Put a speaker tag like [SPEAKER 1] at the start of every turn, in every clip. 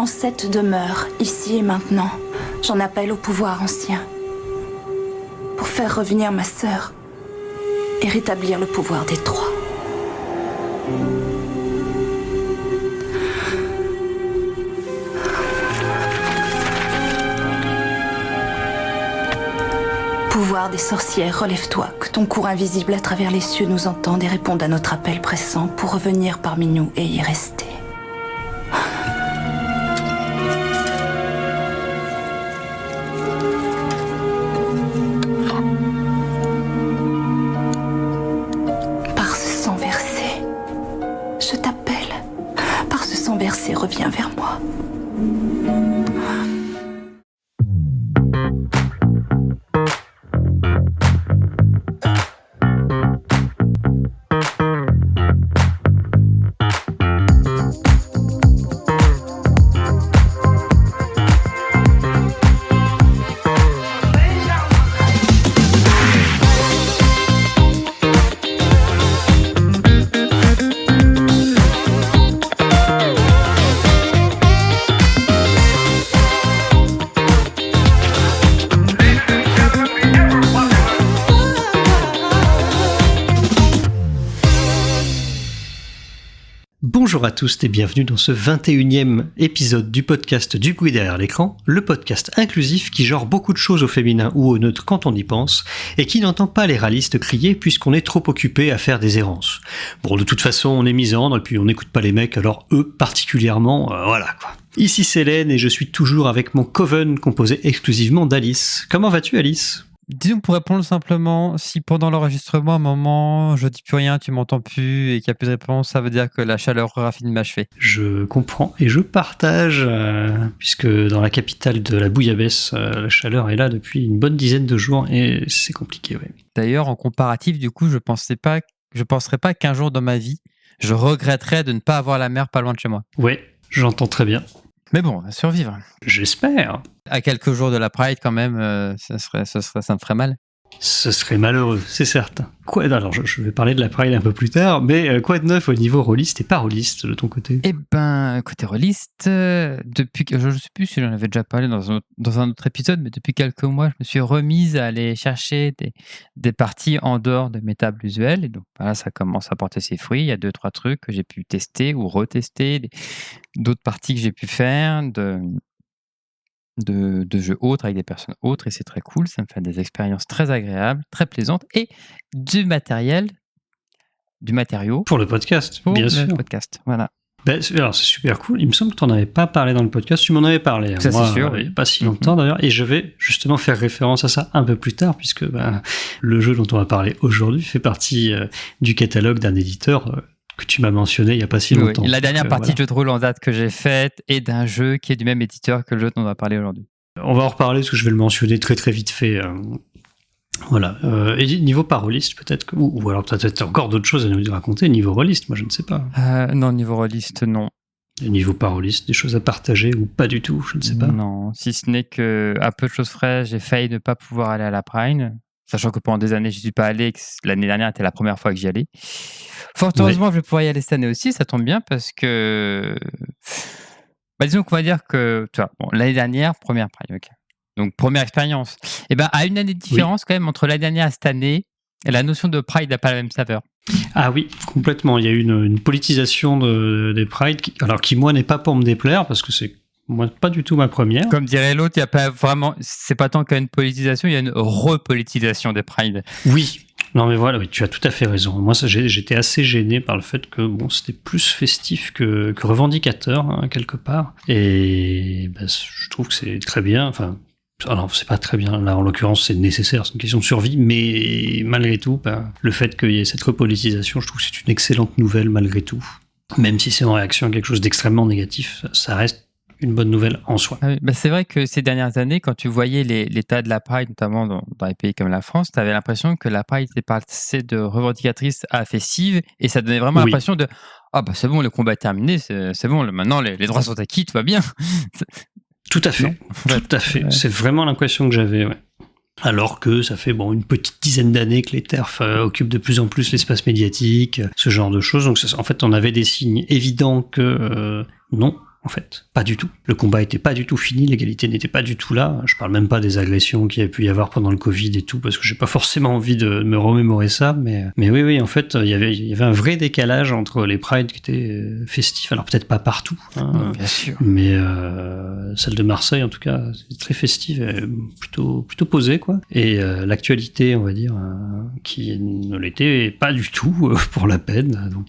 [SPEAKER 1] en cette demeure, ici et maintenant, j'en appelle au pouvoir ancien. Pour faire revenir ma sœur et rétablir le pouvoir des Trois. Pouvoir des sorcières, relève-toi, que ton cours invisible à travers les cieux nous entende et réponde à notre appel pressant pour revenir parmi nous et y rester. Par ce sang versé, je t'appelle. Par ce sang versé, reviens vers moi.
[SPEAKER 2] Bonjour à tous et bienvenue dans ce 21e épisode du podcast du bruit derrière l'écran, le podcast inclusif qui genre beaucoup de choses au féminin ou au neutre quand on y pense, et qui n'entend pas les râlistes crier puisqu'on est trop occupé à faire des errances. Bon, de toute façon, on est misandre et puis on n'écoute pas les mecs, alors eux particulièrement, voilà quoi. Ici c'est Hélène et je suis toujours avec mon coven composé exclusivement d'Alice. Comment vas-tu Alice ?
[SPEAKER 3] Disons, pour répondre simplement, si pendant l'enregistrement, à un moment, je dis plus rien, tu m'entends plus et qu'il n'y a plus de réponse, ça veut dire que la chaleur aura fini de m'achever.
[SPEAKER 2] Je comprends et je partage, puisque dans la capitale de la bouillabaisse, la chaleur est là depuis une bonne dizaine de jours et c'est compliqué, ouais.
[SPEAKER 3] D'ailleurs, en comparatif, du coup, je penserais pas qu'un jour dans ma vie, je regretterais de ne pas avoir la mer pas loin de chez moi.
[SPEAKER 2] Ouais, j'entends très bien.
[SPEAKER 3] Mais bon, on va survivre.
[SPEAKER 2] J'espère.
[SPEAKER 3] À quelques jours de la Pride, quand même, ça me ferait mal.
[SPEAKER 2] Ce serait malheureux, c'est certain. Alors, je vais parler de la Pride un peu plus tard, mais quoi de neuf au niveau rôliste et pas rôliste de ton côté ?
[SPEAKER 3] Eh ben, côté rôliste, depuis que je ne sais plus si j'en avais déjà parlé dans un autre épisode, mais depuis quelques mois, je me suis remise à aller chercher des parties en dehors de mes tables usuelles. Et donc là, ça commence à porter ses fruits. Il y a 2-3 trucs que j'ai pu tester ou retester, d'autres parties que j'ai pu faire, de jeux autres avec des personnes autres, et c'est très cool, ça me fait des expériences très agréables, très plaisantes, et du matériau
[SPEAKER 2] pour le podcast, bien sûr.
[SPEAKER 3] Podcast, voilà.
[SPEAKER 2] Alors c'est super cool, il me semble que tu n'en avais pas parlé dans le podcast, tu m'en avais parlé,
[SPEAKER 3] ça,
[SPEAKER 2] moi,
[SPEAKER 3] c'est sûr,
[SPEAKER 2] il n'y a pas si longtemps d'ailleurs, et je vais justement faire référence à ça un peu plus tard, puisque le jeu dont on va parler aujourd'hui fait partie du catalogue d'un éditeur que tu m'as mentionné il n'y a pas si longtemps.
[SPEAKER 3] Oui, la dernière partie
[SPEAKER 2] voilà.
[SPEAKER 3] de jeu de rôle en date que j'ai faite est d'un jeu qui est du même éditeur que le jeu dont on va parler aujourd'hui.
[SPEAKER 2] On va en reparler parce que je vais le mentionner très très vite fait. Voilà. Et niveau paroliste, peut-être que, ou alors peut-être encore d'autres choses à nous raconter. Niveau rôliste, moi je ne sais pas.
[SPEAKER 3] Non, niveau rôliste, non.
[SPEAKER 2] Et niveau paroliste, des choses à partager ou pas du tout, je ne sais pas.
[SPEAKER 3] Non, si ce n'est que à peu de choses fraîches, j'ai failli ne pas pouvoir aller à la Pride, sachant que pendant des années je n'y suis pas allé, que l'année dernière était la première fois que j'y allais. Fort heureusement, je vais pouvoir y aller cette année aussi, ça tombe bien parce que. Disons qu'on va dire que. Tu vois, l'année dernière, première Pride, ok. Donc, première expérience. Et à une année de différence, quand même, entre l'année dernière et cette année, la notion de Pride n'a pas la même saveur.
[SPEAKER 2] Ah oui, complètement. Il y a eu une politisation des Pride, qui, moi, n'est pas pour me déplaire parce que c'est. Moi, pas du tout ma première.
[SPEAKER 3] Comme dirait l'autre, il y a pas vraiment. C'est pas tant qu'il y a une politisation, il y a une repolitisation des Pride.
[SPEAKER 2] Oui. Non mais voilà, oui, tu as tout à fait raison. Moi, j'étais assez gêné par le fait que c'était plus festif que revendicateur quelque part. Et je trouve que c'est très bien. Enfin, alors c'est pas très bien. Là, en l'occurrence, c'est nécessaire. C'est une question de survie. Mais malgré tout, le fait qu'il y ait cette repolitisation, je trouve que c'est une excellente nouvelle malgré tout. Même si c'est en réaction à quelque chose d'extrêmement négatif, ça reste une bonne nouvelle en soi.
[SPEAKER 3] C'est vrai que ces dernières années, quand tu voyais l'état de la Pride, notamment dans les pays comme la France, tu avais l'impression que la Pride était passée de revendicatrice à fessive, et ça donnait vraiment l'impression de « Ah c'est bon, le combat est terminé, c'est bon, maintenant les droits sont acquis, tout va bien ».
[SPEAKER 2] Tout à fait, tout à fait. Ouais. C'est vraiment l'impression que j'avais, ouais. Alors que ça fait une petite dizaine d'années que les TERF occupent de plus en plus l'espace médiatique, ce genre de choses. Donc en fait, on avait des signes évidents que non, en fait. Pas du tout. Le combat était pas du tout fini, l'égalité n'était pas du tout là. Je parle même pas des agressions qu'il y a pu y avoir pendant le Covid et tout, parce que j'ai pas forcément envie de me remémorer ça, mais oui, en fait, il y avait un vrai décalage entre les Prides qui étaient festifs, alors peut-être pas partout, hein,
[SPEAKER 3] Bien sûr.
[SPEAKER 2] mais celle de Marseille, en tout cas, c'est très festive, et plutôt posée, quoi. Et l'actualité, on va dire, qui ne l'était pas du tout pour la peine. Donc,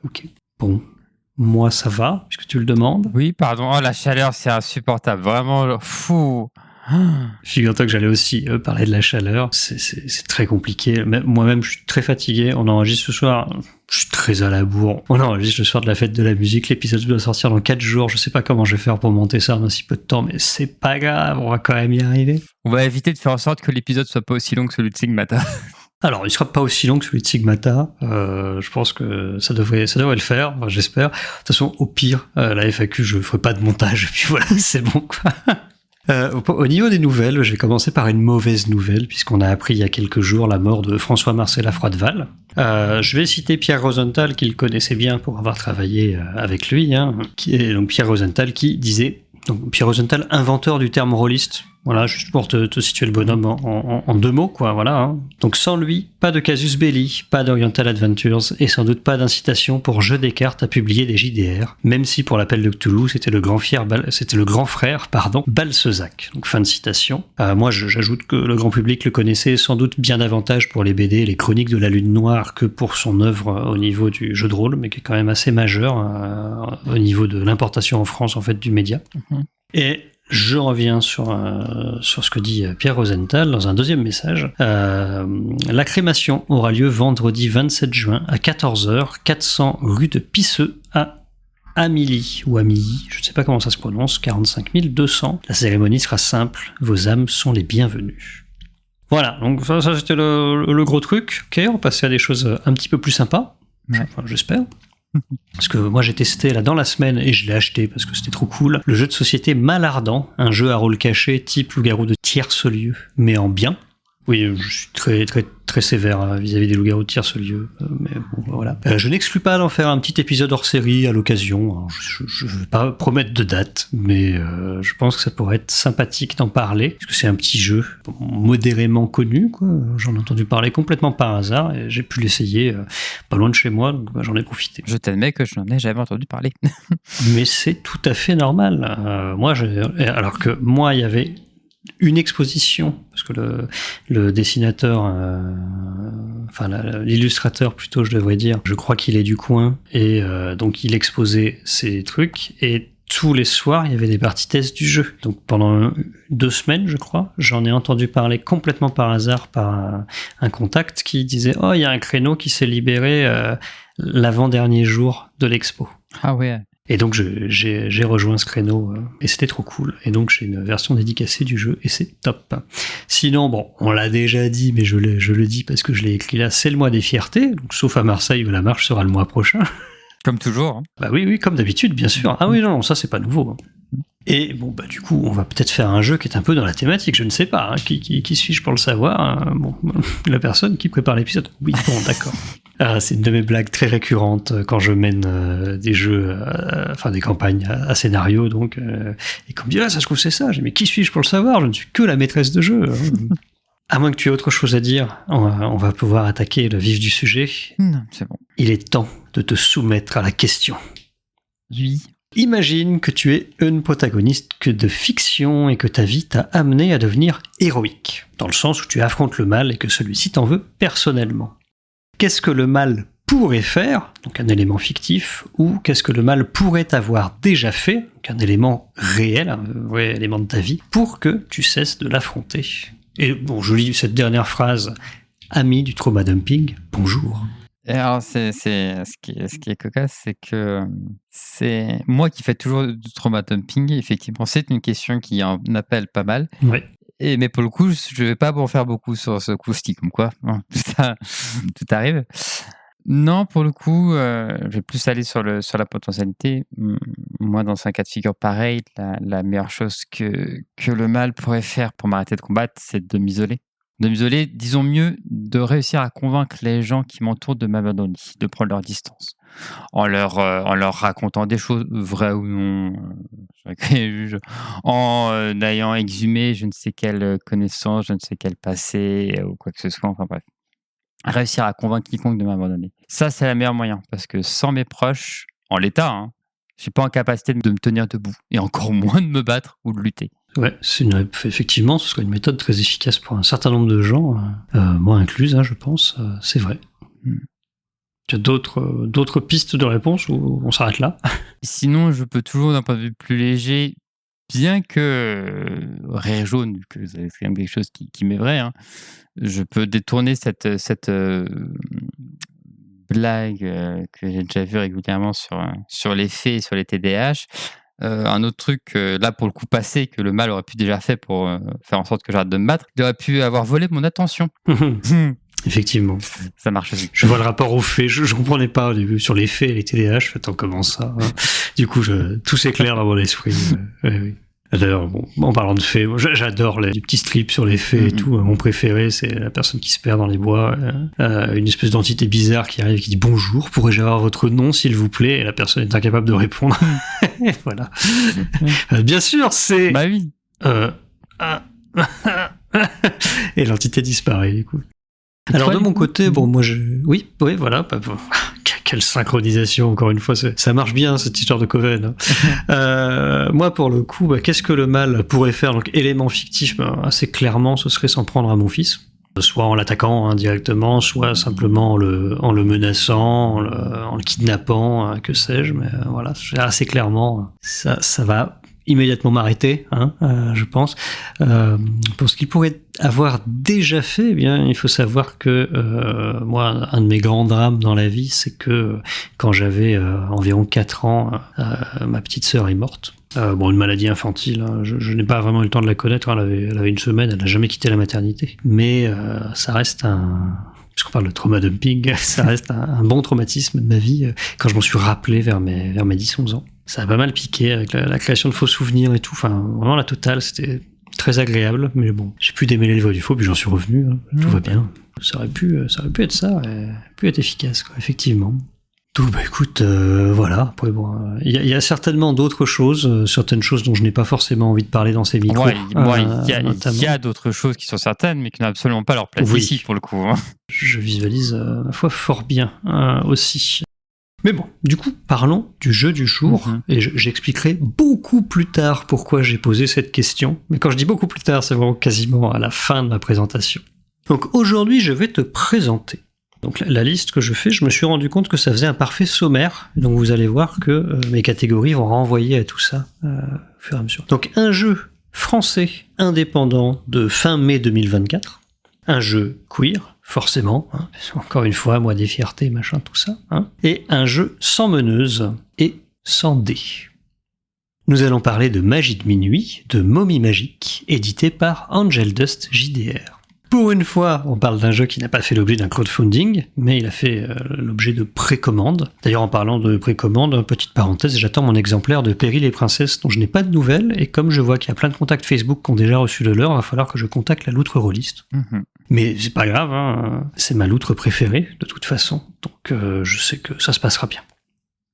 [SPEAKER 2] ok. Bon, moi ça va, puisque tu le demandes.
[SPEAKER 3] Oui, pardon. Oh, la chaleur, c'est insupportable. Vraiment, fou.
[SPEAKER 2] Figure-toi que j'allais aussi parler de la chaleur. C'est très compliqué. Moi-même, je suis très fatigué. On enregistre ce soir. Je suis très à la bourre. On enregistre le soir de la fête de la musique. L'épisode doit sortir dans 4 jours. Je sais pas comment je vais faire pour monter ça en si peu de temps, mais c'est pas grave. On va quand même y arriver.
[SPEAKER 3] On va éviter de faire en sorte que l'épisode soit pas aussi long que celui de Sigmata.
[SPEAKER 2] Alors, il sera pas aussi long que celui de Sigmata. Je pense que ça devrait le faire. Enfin, j'espère. De toute façon, au pire, la FAQ, je ferai pas de montage. Puis voilà, c'est bon, quoi. Au niveau des nouvelles, je vais commencer par une mauvaise nouvelle, puisqu'on a appris il y a quelques jours la mort de François-Marcel Lafroideval. Je vais citer Pierre Rosenthal, qu'il connaissait bien pour avoir travaillé avec lui, hein, qui est donc Pierre Rosenthal qui disait, donc Pierre Rosenthal, inventeur du terme rôliste. Voilà, juste pour te situer le bonhomme en 2 mots, quoi, voilà. Hein. Donc sans lui, pas de casus belli, pas d'Oriental Adventures, et sans doute pas d'incitation pour Jeu des cartes à publier des JDR, même si pour l'appel de Cthulhu, c'était le grand frère, Balcezac. Donc fin de citation. Moi, j'ajoute que le grand public le connaissait sans doute bien davantage pour les BD, les chroniques de la Lune Noire, que pour son œuvre au niveau du jeu de rôle, mais qui est quand même assez majeur au niveau de l'importation en France, en fait, du média. Et je reviens sur ce que dit Pierre Rosenthal dans un deuxième message. La crémation aura lieu vendredi 27 juin à 14h, 400 rue de Pisseux à Amilly, ou Amilly, je ne sais pas comment ça se prononce, 45 200. La cérémonie sera simple, vos âmes sont les bienvenues. Voilà, donc ça c'était le gros truc. Ok, on va passer à des choses un petit peu plus sympas, enfin, j'espère. Parce que moi j'ai testé là dans la semaine et je l'ai acheté parce que c'était trop cool. Le jeu de société Malardant, un jeu à rôle caché type loup-garou de tierce-lieu, mais en bien. Oui, je suis très sévère vis-à-vis des loups-garous de tierce-lieu, mais bon, voilà. Je n'exclus pas d'en faire un petit épisode hors série à l'occasion. Alors, je ne veux pas promettre de date, mais je pense que ça pourrait être sympathique d'en parler, parce que c'est un petit jeu modérément connu, quoi. J'en ai entendu parler complètement par hasard, et j'ai pu l'essayer pas loin de chez moi, donc j'en ai profité.
[SPEAKER 3] Je t'admets que je n'en ai jamais entendu parler.
[SPEAKER 2] Mais c'est tout à fait normal. Alors que moi, il y avait une exposition, parce que le dessinateur, enfin l'illustrateur plutôt, je devrais dire, je crois qu'il est du coin, et donc il exposait ses trucs, et tous les soirs, il y avait des parties tests du jeu. Donc pendant 2 semaines, je crois, j'en ai entendu parler complètement par hasard par un contact qui disait « Oh, il y a un créneau qui s'est libéré l'avant-dernier jour de l'expo. »
[SPEAKER 3] Ah ouais.
[SPEAKER 2] Et donc j'ai rejoint ce créneau et c'était trop cool. Et donc j'ai une version dédicacée du jeu et c'est top. Sinon, bon, on l'a déjà dit, mais je le dis parce que je l'ai écrit là, c'est le mois des fiertés, donc sauf à Marseille où la marche sera le mois prochain.
[SPEAKER 3] Comme toujours. Hein.
[SPEAKER 2] Bah oui, comme d'habitude, bien sûr. Ah oui, non, ça c'est pas nouveau. Et bon, bah du coup, on va peut-être faire un jeu qui est un peu dans la thématique, je ne sais pas, hein, qui suis-je pour le savoir, hein. Bon, la personne qui prépare l'épisode. Oui, bon, d'accord. C'est une de mes blagues très récurrentes quand je mène des jeux, enfin des campagnes à scénario, donc, et qu'on me dit, ça se trouve c'est ça. J'ai dit, mais qui suis-je pour le savoir? Je ne suis que la maîtresse de jeu. À moins que tu aies autre chose à dire, on va pouvoir attaquer le vif du sujet.
[SPEAKER 3] Non, c'est bon.
[SPEAKER 2] Il est temps de te soumettre à la question.
[SPEAKER 3] Oui.
[SPEAKER 2] Imagine que tu es une protagoniste de fiction et que ta vie t'a amené à devenir héroïque, dans le sens où tu affrontes le mal et que celui-ci t'en veut personnellement. Qu'est-ce que le mal pourrait faire, donc un élément fictif, ou qu'est-ce que le mal pourrait avoir déjà fait, donc un élément réel, un vrai élément de ta vie, pour que tu cesses de l'affronter. Et bon, je lis cette dernière phrase, ami du trauma dumping, bonjour.
[SPEAKER 3] Et alors, ce qui est cocasse, c'est que c'est moi qui fais toujours du trauma dumping. Effectivement, c'est une question qui en appelle pas mal.
[SPEAKER 2] Oui.
[SPEAKER 3] Mais pour le coup, je vais pas en faire beaucoup sur ce coup-ci, comme quoi tout arrive. Non, pour le coup, je vais plus aller sur la potentialité. Moi, dans un cas de figure pareil, la meilleure chose que le mal pourrait faire pour m'arrêter de combattre, c'est de m'isoler. de m'isoler, disons mieux, de réussir à convaincre les gens qui m'entourent de m'abandonner, de prendre leur distance. En leur racontant des choses, vraies ou non, chacun est juge, en ayant exhumé je ne sais quelle connaissance, je ne sais quel passé, ou quoi que ce soit, enfin bref. Réussir à convaincre quiconque de m'abandonner. Ça, c'est le meilleur moyen, parce que sans mes proches, en l'état, hein, je suis pas en capacité de me tenir debout, et encore moins de me battre ou de lutter.
[SPEAKER 2] Ouais, effectivement, ce serait une méthode très efficace pour un certain nombre de gens, moi incluse, je pense, c'est vrai. Tu as d'autres pistes de réponse ou on s'arrête là?
[SPEAKER 3] Sinon, je peux toujours, d'un point de vue plus léger, bien que rire jaune, que c'est quand même quelque chose qui m'est vrai, hein, je peux détourner cette blague que j'ai déjà vue régulièrement sur les faits et sur les TDAH. Un autre truc, là pour le coup passé, que le mal aurait pu déjà faire pour faire en sorte que j'arrête de me battre, il aurait pu avoir volé mon attention.
[SPEAKER 2] Effectivement.
[SPEAKER 3] Ça marche aussi.
[SPEAKER 2] Je vois le rapport aux faits. Je comprenais pas au début sur les faits et les TDAH. Attends, comment ça, hein. Du coup, tout s'éclaire dans mon esprit. Oui. D'ailleurs, bon, en parlant de faits, moi, j'adore les petits strips sur les faits et tout. Mon préféré, c'est la personne qui se perd dans les bois, une espèce d'entité bizarre qui arrive, qui dit bonjour, pourrais-je avoir votre nom, s'il vous plaît? Et la personne est incapable de répondre. Voilà. Bien sûr, c'est.
[SPEAKER 3] Bah oui.
[SPEAKER 2] Et l'entité disparaît, du coup. Alors de mon côté, bon, moi oui, voilà, quelle synchronisation, encore une fois, ça marche bien cette histoire de Coven. Moi, pour le coup, qu'est-ce que le mal pourrait faire? Donc, élément fictif, assez clairement, ce serait s'en prendre à mon fils, soit en l'attaquant directement, soit simplement en le menaçant, en le kidnappant, que sais-je, mais voilà, assez clairement, ça va immédiatement m'arrêter, je pense. Pour ce qu'il pourrait avoir déjà fait, eh bien, il faut savoir que moi, un de mes grands drames dans la vie, c'est que quand j'avais environ 4 ans, ma petite sœur est morte. Une maladie infantile, je n'ai pas vraiment eu le temps de la connaître, elle avait une semaine, elle n'a jamais quitté la maternité. Mais ça reste puisqu'on parle de trauma dumping, ça reste un bon traumatisme de ma vie, quand je m'en suis rappelé vers mes 10-11 ans. Ça a pas mal piqué avec la création de faux souvenirs et tout. Enfin, vraiment la totale, c'était très agréable. Mais bon, j'ai pu démêler le vrai du faux, puis j'en suis revenu. Tout va bien. Ça aurait pu être ça, pu être efficace, quoi, effectivement. Tout, écoute, voilà. Après, bon, il y a certainement d'autres choses, certaines choses dont je n'ai pas forcément envie de parler dans ces micros.
[SPEAKER 3] Il y a d'autres choses qui sont certaines, mais qui n'ont absolument pas leur place ici, pour le coup.
[SPEAKER 2] Je visualise, ma foi, fort bien aussi. Mais bon, du coup, parlons du jeu du jour, et j'expliquerai beaucoup plus tard pourquoi j'ai posé cette question. Mais quand je dis beaucoup plus tard, c'est vraiment quasiment à la fin de ma présentation. Donc aujourd'hui, je vais te présenter. Donc la liste que je fais, je me suis rendu compte que ça faisait un parfait sommaire. Donc vous allez voir que mes catégories vont renvoyer à tout ça au fur et à mesure. Donc un jeu français indépendant de fin mai 2024. Un jeu queer, forcément, encore une fois, moi des fiertés, machin, tout ça, et un jeu sans meneuse et sans dés. Nous allons parler de Magie de minuit, de Momie Magique, édité par Angel Dust JDR. Pour une fois, on parle d'un jeu qui n'a pas fait l'objet d'un crowdfunding, mais il a fait l'objet de précommande. D'ailleurs, en parlant de précommande, petite parenthèse, j'attends mon exemplaire de Péril et Princesse dont je n'ai pas de nouvelles, et comme je vois qu'il y a plein de contacts Facebook qui ont déjà reçu le leur, il va falloir que je contacte la loutre rôliste. Mais c'est pas grave, c'est ma loutre préférée, de toute façon, donc je sais que ça se passera bien.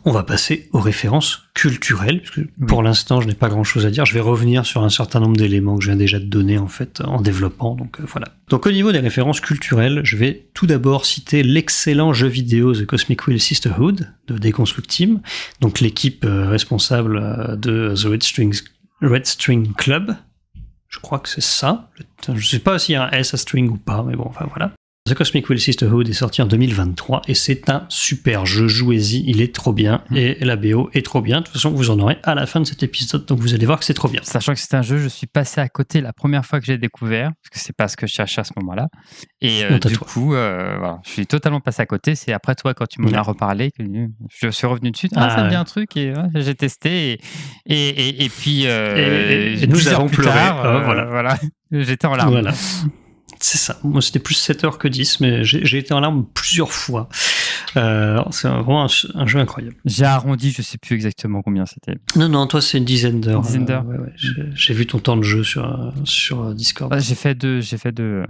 [SPEAKER 2] On va passer aux références culturelles, parce que pour l'instant, je n'ai pas grand-chose à dire. Je vais revenir sur un certain nombre d'éléments que je viens déjà de donner, en fait, en développant, donc voilà. Donc au niveau des références culturelles, je vais tout d'abord citer l'excellent jeu vidéo The Cosmic Wheel Sisterhood, de Deconstruct Team, donc l'équipe responsable de The Red String Club. Je crois que c'est ça. Je sais pas s'il y a un S à string ou pas, mais bon, enfin voilà. The Cosmic Wheel Sisterhood est sorti en 2023 et c'est un super jeu, jouez-y, il est trop bien et la BO est trop bien. De toute façon, vous en aurez à la fin de cet épisode, donc vous allez voir que c'est trop bien.
[SPEAKER 3] Sachant que c'est un jeu, je suis passé à côté la première fois que j'ai découvert, parce que c'est pas ce que je cherchais à ce moment-là. Et du coup, voilà, je suis totalement passé à côté. C'est après toi, quand tu m'en as reparlé, que je suis revenu dessus. Ça me dit un truc et j'ai testé et puis
[SPEAKER 2] nous avons pleuré.
[SPEAKER 3] Voilà. J'étais en larmes.
[SPEAKER 2] Voilà. C'est ça. Moi, c'était plus 7 heures que 10, mais j'ai été en larmes plusieurs fois. C'est vraiment un jeu incroyable.
[SPEAKER 3] J'ai arrondi, je sais plus exactement combien c'était.
[SPEAKER 2] Non, toi c'est une dizaine d'heures.
[SPEAKER 3] Une dizaine d'heures.
[SPEAKER 2] Ouais. J'ai vu ton temps de jeu sur Discord.
[SPEAKER 3] J'ai fait deux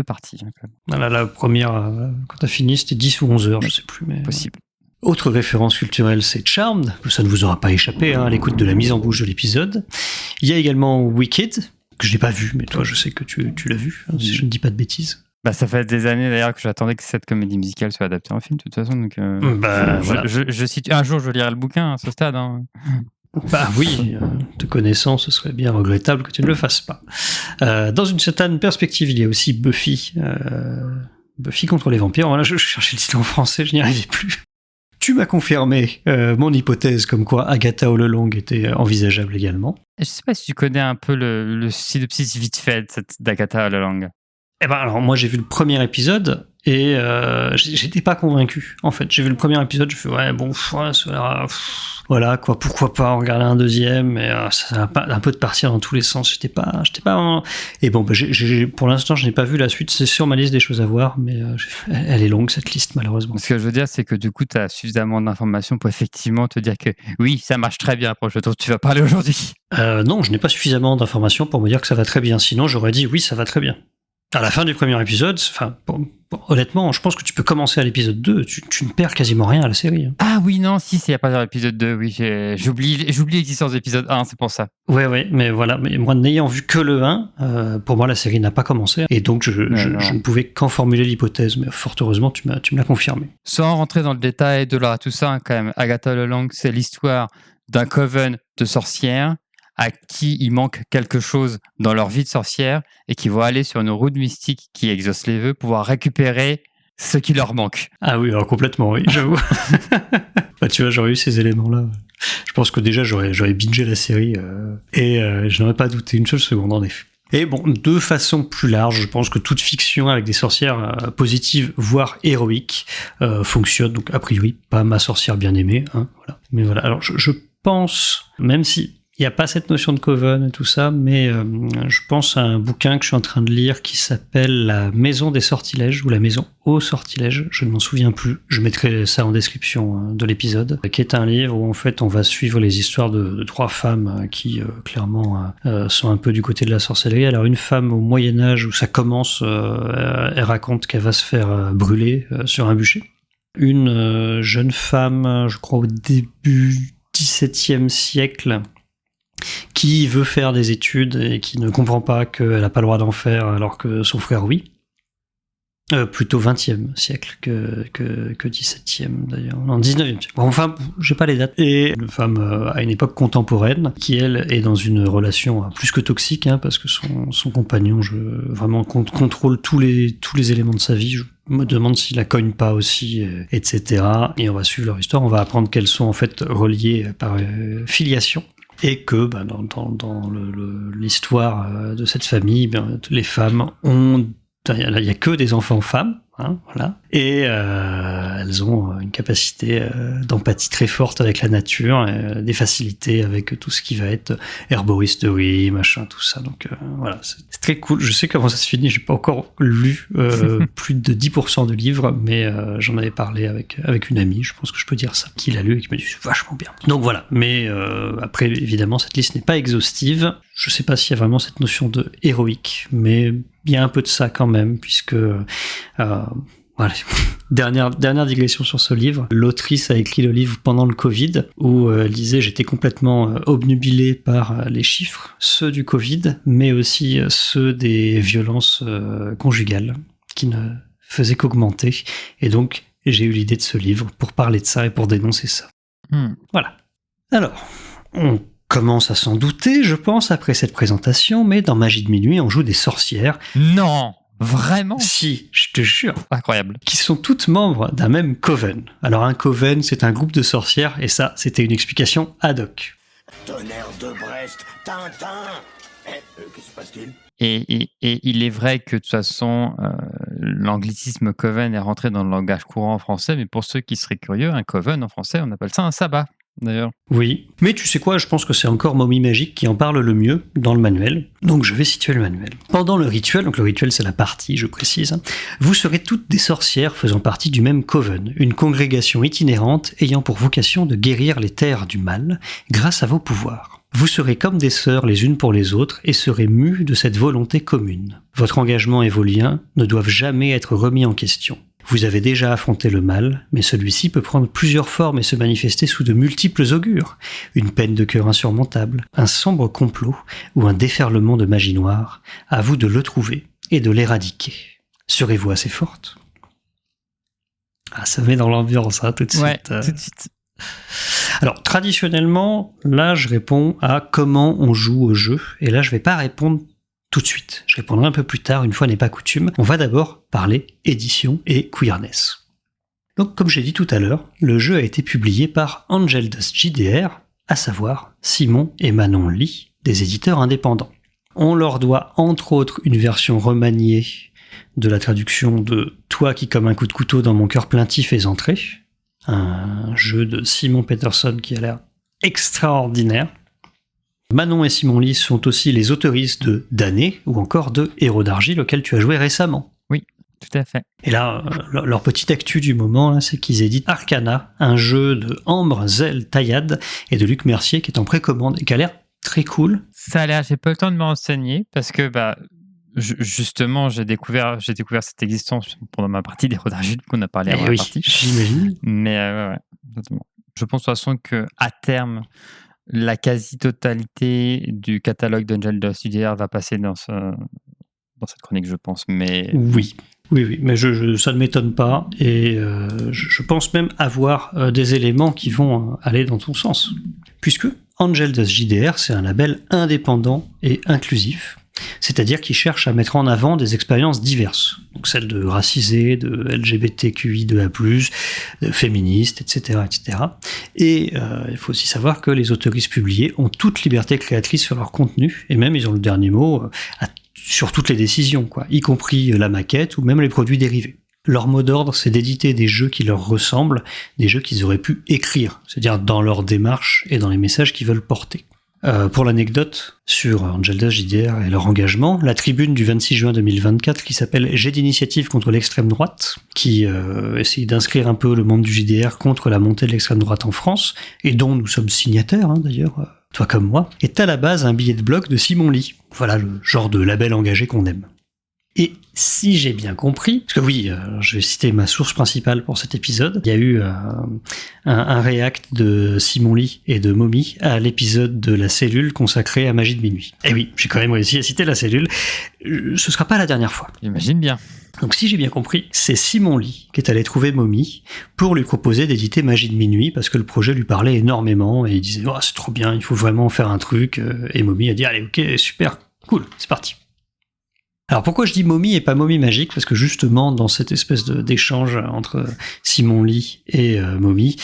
[SPEAKER 3] parties. Hein, quand même.
[SPEAKER 2] Voilà, la première, quand t'as fini, c'était 10 ou 11 heures, je sais plus. Mais...
[SPEAKER 3] Possible.
[SPEAKER 2] Autre référence culturelle, c'est Charmed. Ça ne vous aura pas échappé à l'écoute de la mise en bouche de l'épisode. Il y a également Wicked, que je n'ai pas vu, mais toi, je sais que tu l'as vu, si je ne dis pas de bêtises.
[SPEAKER 3] Ça fait des années d'ailleurs que j'attendais que cette comédie musicale soit adaptée en film, de toute façon. Donc,
[SPEAKER 2] voilà.
[SPEAKER 3] je cite, un jour, je lirai le bouquin à ce stade. Hein.
[SPEAKER 2] Bah oui, te connaissant, ce serait bien regrettable que tu ne le fasses pas. Dans une certaine perspective, il y a aussi Buffy. Buffy contre les vampires. Voilà, je cherchais le titre en français, je n'y arrivais plus. Tu m'as confirmé mon hypothèse comme quoi Agatha All Along était envisageable également.
[SPEAKER 3] Je sais pas si tu connais un peu le synopsis vite fait d'Agatha All Along.
[SPEAKER 2] Eh ben alors moi j'ai vu le premier épisode et j'étais pas convaincu en fait. J'ai vu le premier épisode, je fais voilà quoi, pourquoi pas en regarder un deuxième, mais ça va un peu de partir dans tous les sens. J'étais pas et bon pour l'instant je n'ai pas vu la suite, c'est sur ma liste des choses à voir, mais elle est longue cette liste malheureusement.
[SPEAKER 3] Ce que je veux dire c'est que du coup tu as suffisamment d'informations pour effectivement te dire que oui ça marche très bien pour le jeu dont tu vas parler aujourd'hui.
[SPEAKER 2] Non, je n'ai pas suffisamment d'informations pour me dire que ça va très bien, sinon j'aurais dit oui ça va très bien. À la fin du premier épisode, honnêtement, je pense que tu peux commencer à l'épisode 2, tu ne perds quasiment rien à la série. Hein.
[SPEAKER 3] Ah oui, non, si, il n'y a pas l'épisode 2, oui, j'oublie l'existence de l'épisode 1, c'est pour ça.
[SPEAKER 2] Ouais, mais voilà, mais moi, n'ayant vu que le 1, pour moi, la série n'a pas commencé, et donc je ne pouvais qu'en formuler l'hypothèse, mais fort heureusement, tu me l'as confirmé.
[SPEAKER 3] Sans rentrer dans le détail de là, tout ça, quand même, Agatha All Along, c'est l'histoire d'un coven de sorcières à qui il manque quelque chose dans leur vie de sorcière et qui vont aller sur une route mystique qui exauce les vœux, pouvoir récupérer ce qui leur manque.
[SPEAKER 2] Ah oui, alors complètement, oui, j'avoue. Tu vois, j'aurais eu ces éléments-là. Je pense que déjà, j'aurais bingé la série et je n'aurais pas douté une seule seconde, en effet. Et bon, de façon plus large, je pense que toute fiction avec des sorcières positives, voire héroïques, fonctionne. Donc, a priori, pas ma sorcière bien aimée. Hein, voilà. Mais voilà, alors je pense, même si il n'y a pas cette notion de coven et tout ça, mais je pense à un bouquin que je suis en train de lire qui s'appelle La Maison des Sortilèges ou La Maison aux Sortilèges, je ne m'en souviens plus, je mettrai ça en description de l'épisode, qui est un livre où en fait on va suivre les histoires de 3 femmes qui clairement sont un peu du côté de la sorcellerie. Alors une femme au Moyen-Âge où ça commence, elle raconte qu'elle va se faire brûler sur un bûcher. Une jeune femme, je crois au début 17e siècle, qui veut faire des études et qui ne comprend pas qu'elle n'a pas le droit d'en faire alors que son frère oui. Plutôt 20e siècle que 17e d'ailleurs. Non, 19e siècle. Bon, enfin, j'ai pas les dates. Et une femme à une époque contemporaine qui, elle, est dans une relation plus que toxique, hein, parce que son compagnon vraiment contrôle tous les éléments de sa vie. Je me demande s'il la cogne pas aussi, etc. Et on va suivre leur histoire. On va apprendre qu'elles sont en fait reliées par filiation. Et que dans l'histoire de cette famille, les femmes il n'y a que des enfants femmes, hein, voilà, et elles ont une capacité d'empathie très forte avec la nature, des facilités avec tout ce qui va être herboristerie, machin, tout ça. Donc voilà, c'est très cool. Je sais comment ça se finit. J'ai pas encore lu plus de 10% de livres, mais j'en avais parlé avec une amie. Je pense que je peux dire ça, qui l'a lu et qui m'a dit c'est vachement bien. Donc voilà. Mais après, évidemment, cette liste n'est pas exhaustive. Je sais pas s'il y a vraiment cette notion de héroïque, mais il y a un peu de ça quand même, puisque voilà. Dernière digression sur ce livre. L'autrice a écrit le livre pendant le Covid, où elle disait j'étais complètement obnubilée par les chiffres, ceux du Covid, mais aussi ceux des violences conjugales, qui ne faisaient qu'augmenter. Et donc, j'ai eu l'idée de ce livre pour parler de ça et pour dénoncer ça. Voilà. Alors, on commence à s'en douter, je pense, après cette présentation, mais dans Magie de minuit, on joue des sorcières.
[SPEAKER 3] Non, vraiment ?
[SPEAKER 2] Si, je te jure.
[SPEAKER 3] Incroyable.
[SPEAKER 2] Qui sont toutes membres d'un même coven. Alors un coven, c'est un groupe de sorcières, et ça, c'était une explication ad hoc.
[SPEAKER 4] Tonnerre de Brest, Tintin. Qu'est-ce qui se passe-t-il ?
[SPEAKER 3] Et il est vrai que de toute façon, l'anglicisme coven est rentré dans le langage courant en français, mais pour ceux qui seraient curieux, un coven en français, on appelle ça un sabbat. d'ailleurs.
[SPEAKER 2] Oui, mais tu sais quoi, je pense que c'est encore Momie Magique qui en parle le mieux dans le manuel, donc je vais situer le manuel. Pendant le rituel, donc le rituel c'est la partie, je précise, vous serez toutes des sorcières faisant partie du même coven, une congrégation itinérante ayant pour vocation de guérir les terres du mal grâce à vos pouvoirs. Vous serez comme des sœurs les unes pour les autres et serez mues de cette volonté commune. Votre engagement et vos liens ne doivent jamais être remis en question. Vous avez déjà affronté le mal, mais celui-ci peut prendre plusieurs formes et se manifester sous de multiples augures. Une peine de cœur insurmontable, un sombre complot ou un déferlement de magie noire. À vous de le trouver et de l'éradiquer. Serez-vous assez forte ? Ah, ça met dans l'ambiance, hein, tout de suite.
[SPEAKER 3] Ouais, tout de suite.
[SPEAKER 2] Alors, traditionnellement, là, je réponds à comment on joue au jeu, et là, je vais pas répondre tout de suite. Je répondrai un peu plus tard, une fois n'est pas coutume. On va d'abord parler édition et queerness. Donc, comme j'ai dit tout à l'heure, le jeu a été publié par Angel Dust JDR, à savoir Simon et Manon Lee, des éditeurs indépendants. On leur doit entre autres une version remaniée de la traduction de « Toi qui comme un coup de couteau dans mon cœur plaintif es entré », un jeu de Simon Peterson qui a l'air extraordinaire. Manon et Simon Lee sont aussi les autoristes de Damné ou encore de Héros d'Argile auquel tu as joué récemment.
[SPEAKER 3] Oui, tout à fait.
[SPEAKER 2] Et là, leur petite actu du moment, là, c'est qu'ils éditent Arcana, un jeu de Ambre, Zell, Taillade et de Luc Mercier qui est en précommande et qui a l'air très cool.
[SPEAKER 3] Ça a l'air, j'ai pas eu le temps de me renseigner parce que justement j'ai découvert cette existence pendant ma partie d'Héros d'Argile qu'on a parlé avant la partie.
[SPEAKER 2] J'imagine.
[SPEAKER 3] Mais ouais, exactement. Je pense de toute façon qu'à terme, la quasi-totalité du catalogue d'Angel Dust JDR va passer dans cette chronique, je pense. Mais
[SPEAKER 2] Oui, mais ça ne m'étonne pas, et je pense même avoir des éléments qui vont aller dans ton sens. Puisque Angel Dust JDR, c'est un label indépendant et inclusif, c'est-à-dire qui cherche à mettre en avant des expériences diverses, donc celles de racisés, de LGBTQI2A+, de féministes, etc., etc. Et il faut aussi savoir que les autoristes publiés ont toute liberté créatrice sur leur contenu, et même ils ont le dernier mot sur toutes les décisions, quoi, y compris la maquette ou même les produits dérivés. Leur mot d'ordre, c'est d'éditer des jeux qui leur ressemblent, des jeux qu'ils auraient pu écrire, c'est-à-dire dans leur démarche et dans les messages qu'ils veulent porter. Pour l'anecdote sur Angel Dust JDR et leur engagement, la tribune du 26 juin 2024 qui s'appelle « Jet d'initiative contre l'extrême droite », qui essaye d'inscrire un peu le monde du JDR contre la montée de l'extrême droite en France, et dont nous sommes signataires, d'ailleurs, toi comme moi, est à la base un billet de blog de Simon Lee. Voilà le genre de label engagé qu'on aime. Et si j'ai bien compris, parce que oui, je vais citer ma source principale pour cet épisode, il y a eu un react de Simon Lee et de Momie à l'épisode de La Cellule consacré à Magie de Minuit. Et oui, j'ai quand même réussi à citer La Cellule. Ce sera pas la dernière fois.
[SPEAKER 3] j'imagine bien.
[SPEAKER 2] Donc si j'ai bien compris, c'est Simon Lee qui est allé trouver Momie pour lui proposer d'éditer Magie de Minuit parce que le projet lui parlait énormément et il disait « Oh, c'est trop bien, il faut vraiment faire un truc ». Et Momie a dit « Allez, ok, super, cool, c'est parti ». Alors pourquoi je dis Momie et pas Momie Magique ? Parce que justement dans cette espèce d'échange entre Simon Lee et Momie,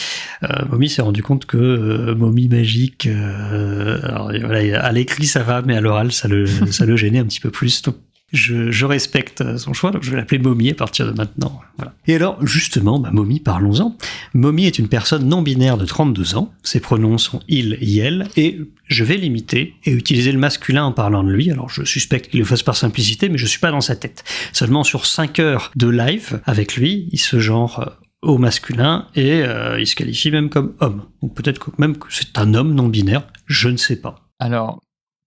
[SPEAKER 2] Momie s'est rendu compte que Momie Magique, alors voilà, à l'écrit ça va, mais à l'oral ça le gênait un petit peu plus. Donc je respecte son choix, donc je vais l'appeler Momie à partir de maintenant. Voilà. Et alors justement, Momie, parlons-en. Momie est une personne non binaire de 32 ans, ses pronoms sont il, elle, et je vais l'imiter et utiliser le masculin en parlant de lui. Alors je suspecte qu'il le fasse par simplicité, mais je suis pas dans sa tête. Seulement sur 5 heures de live avec lui, il se genre au masculin et il se qualifie même comme homme. Donc peut-être que même que c'est un homme non binaire, je ne sais pas.
[SPEAKER 3] Alors,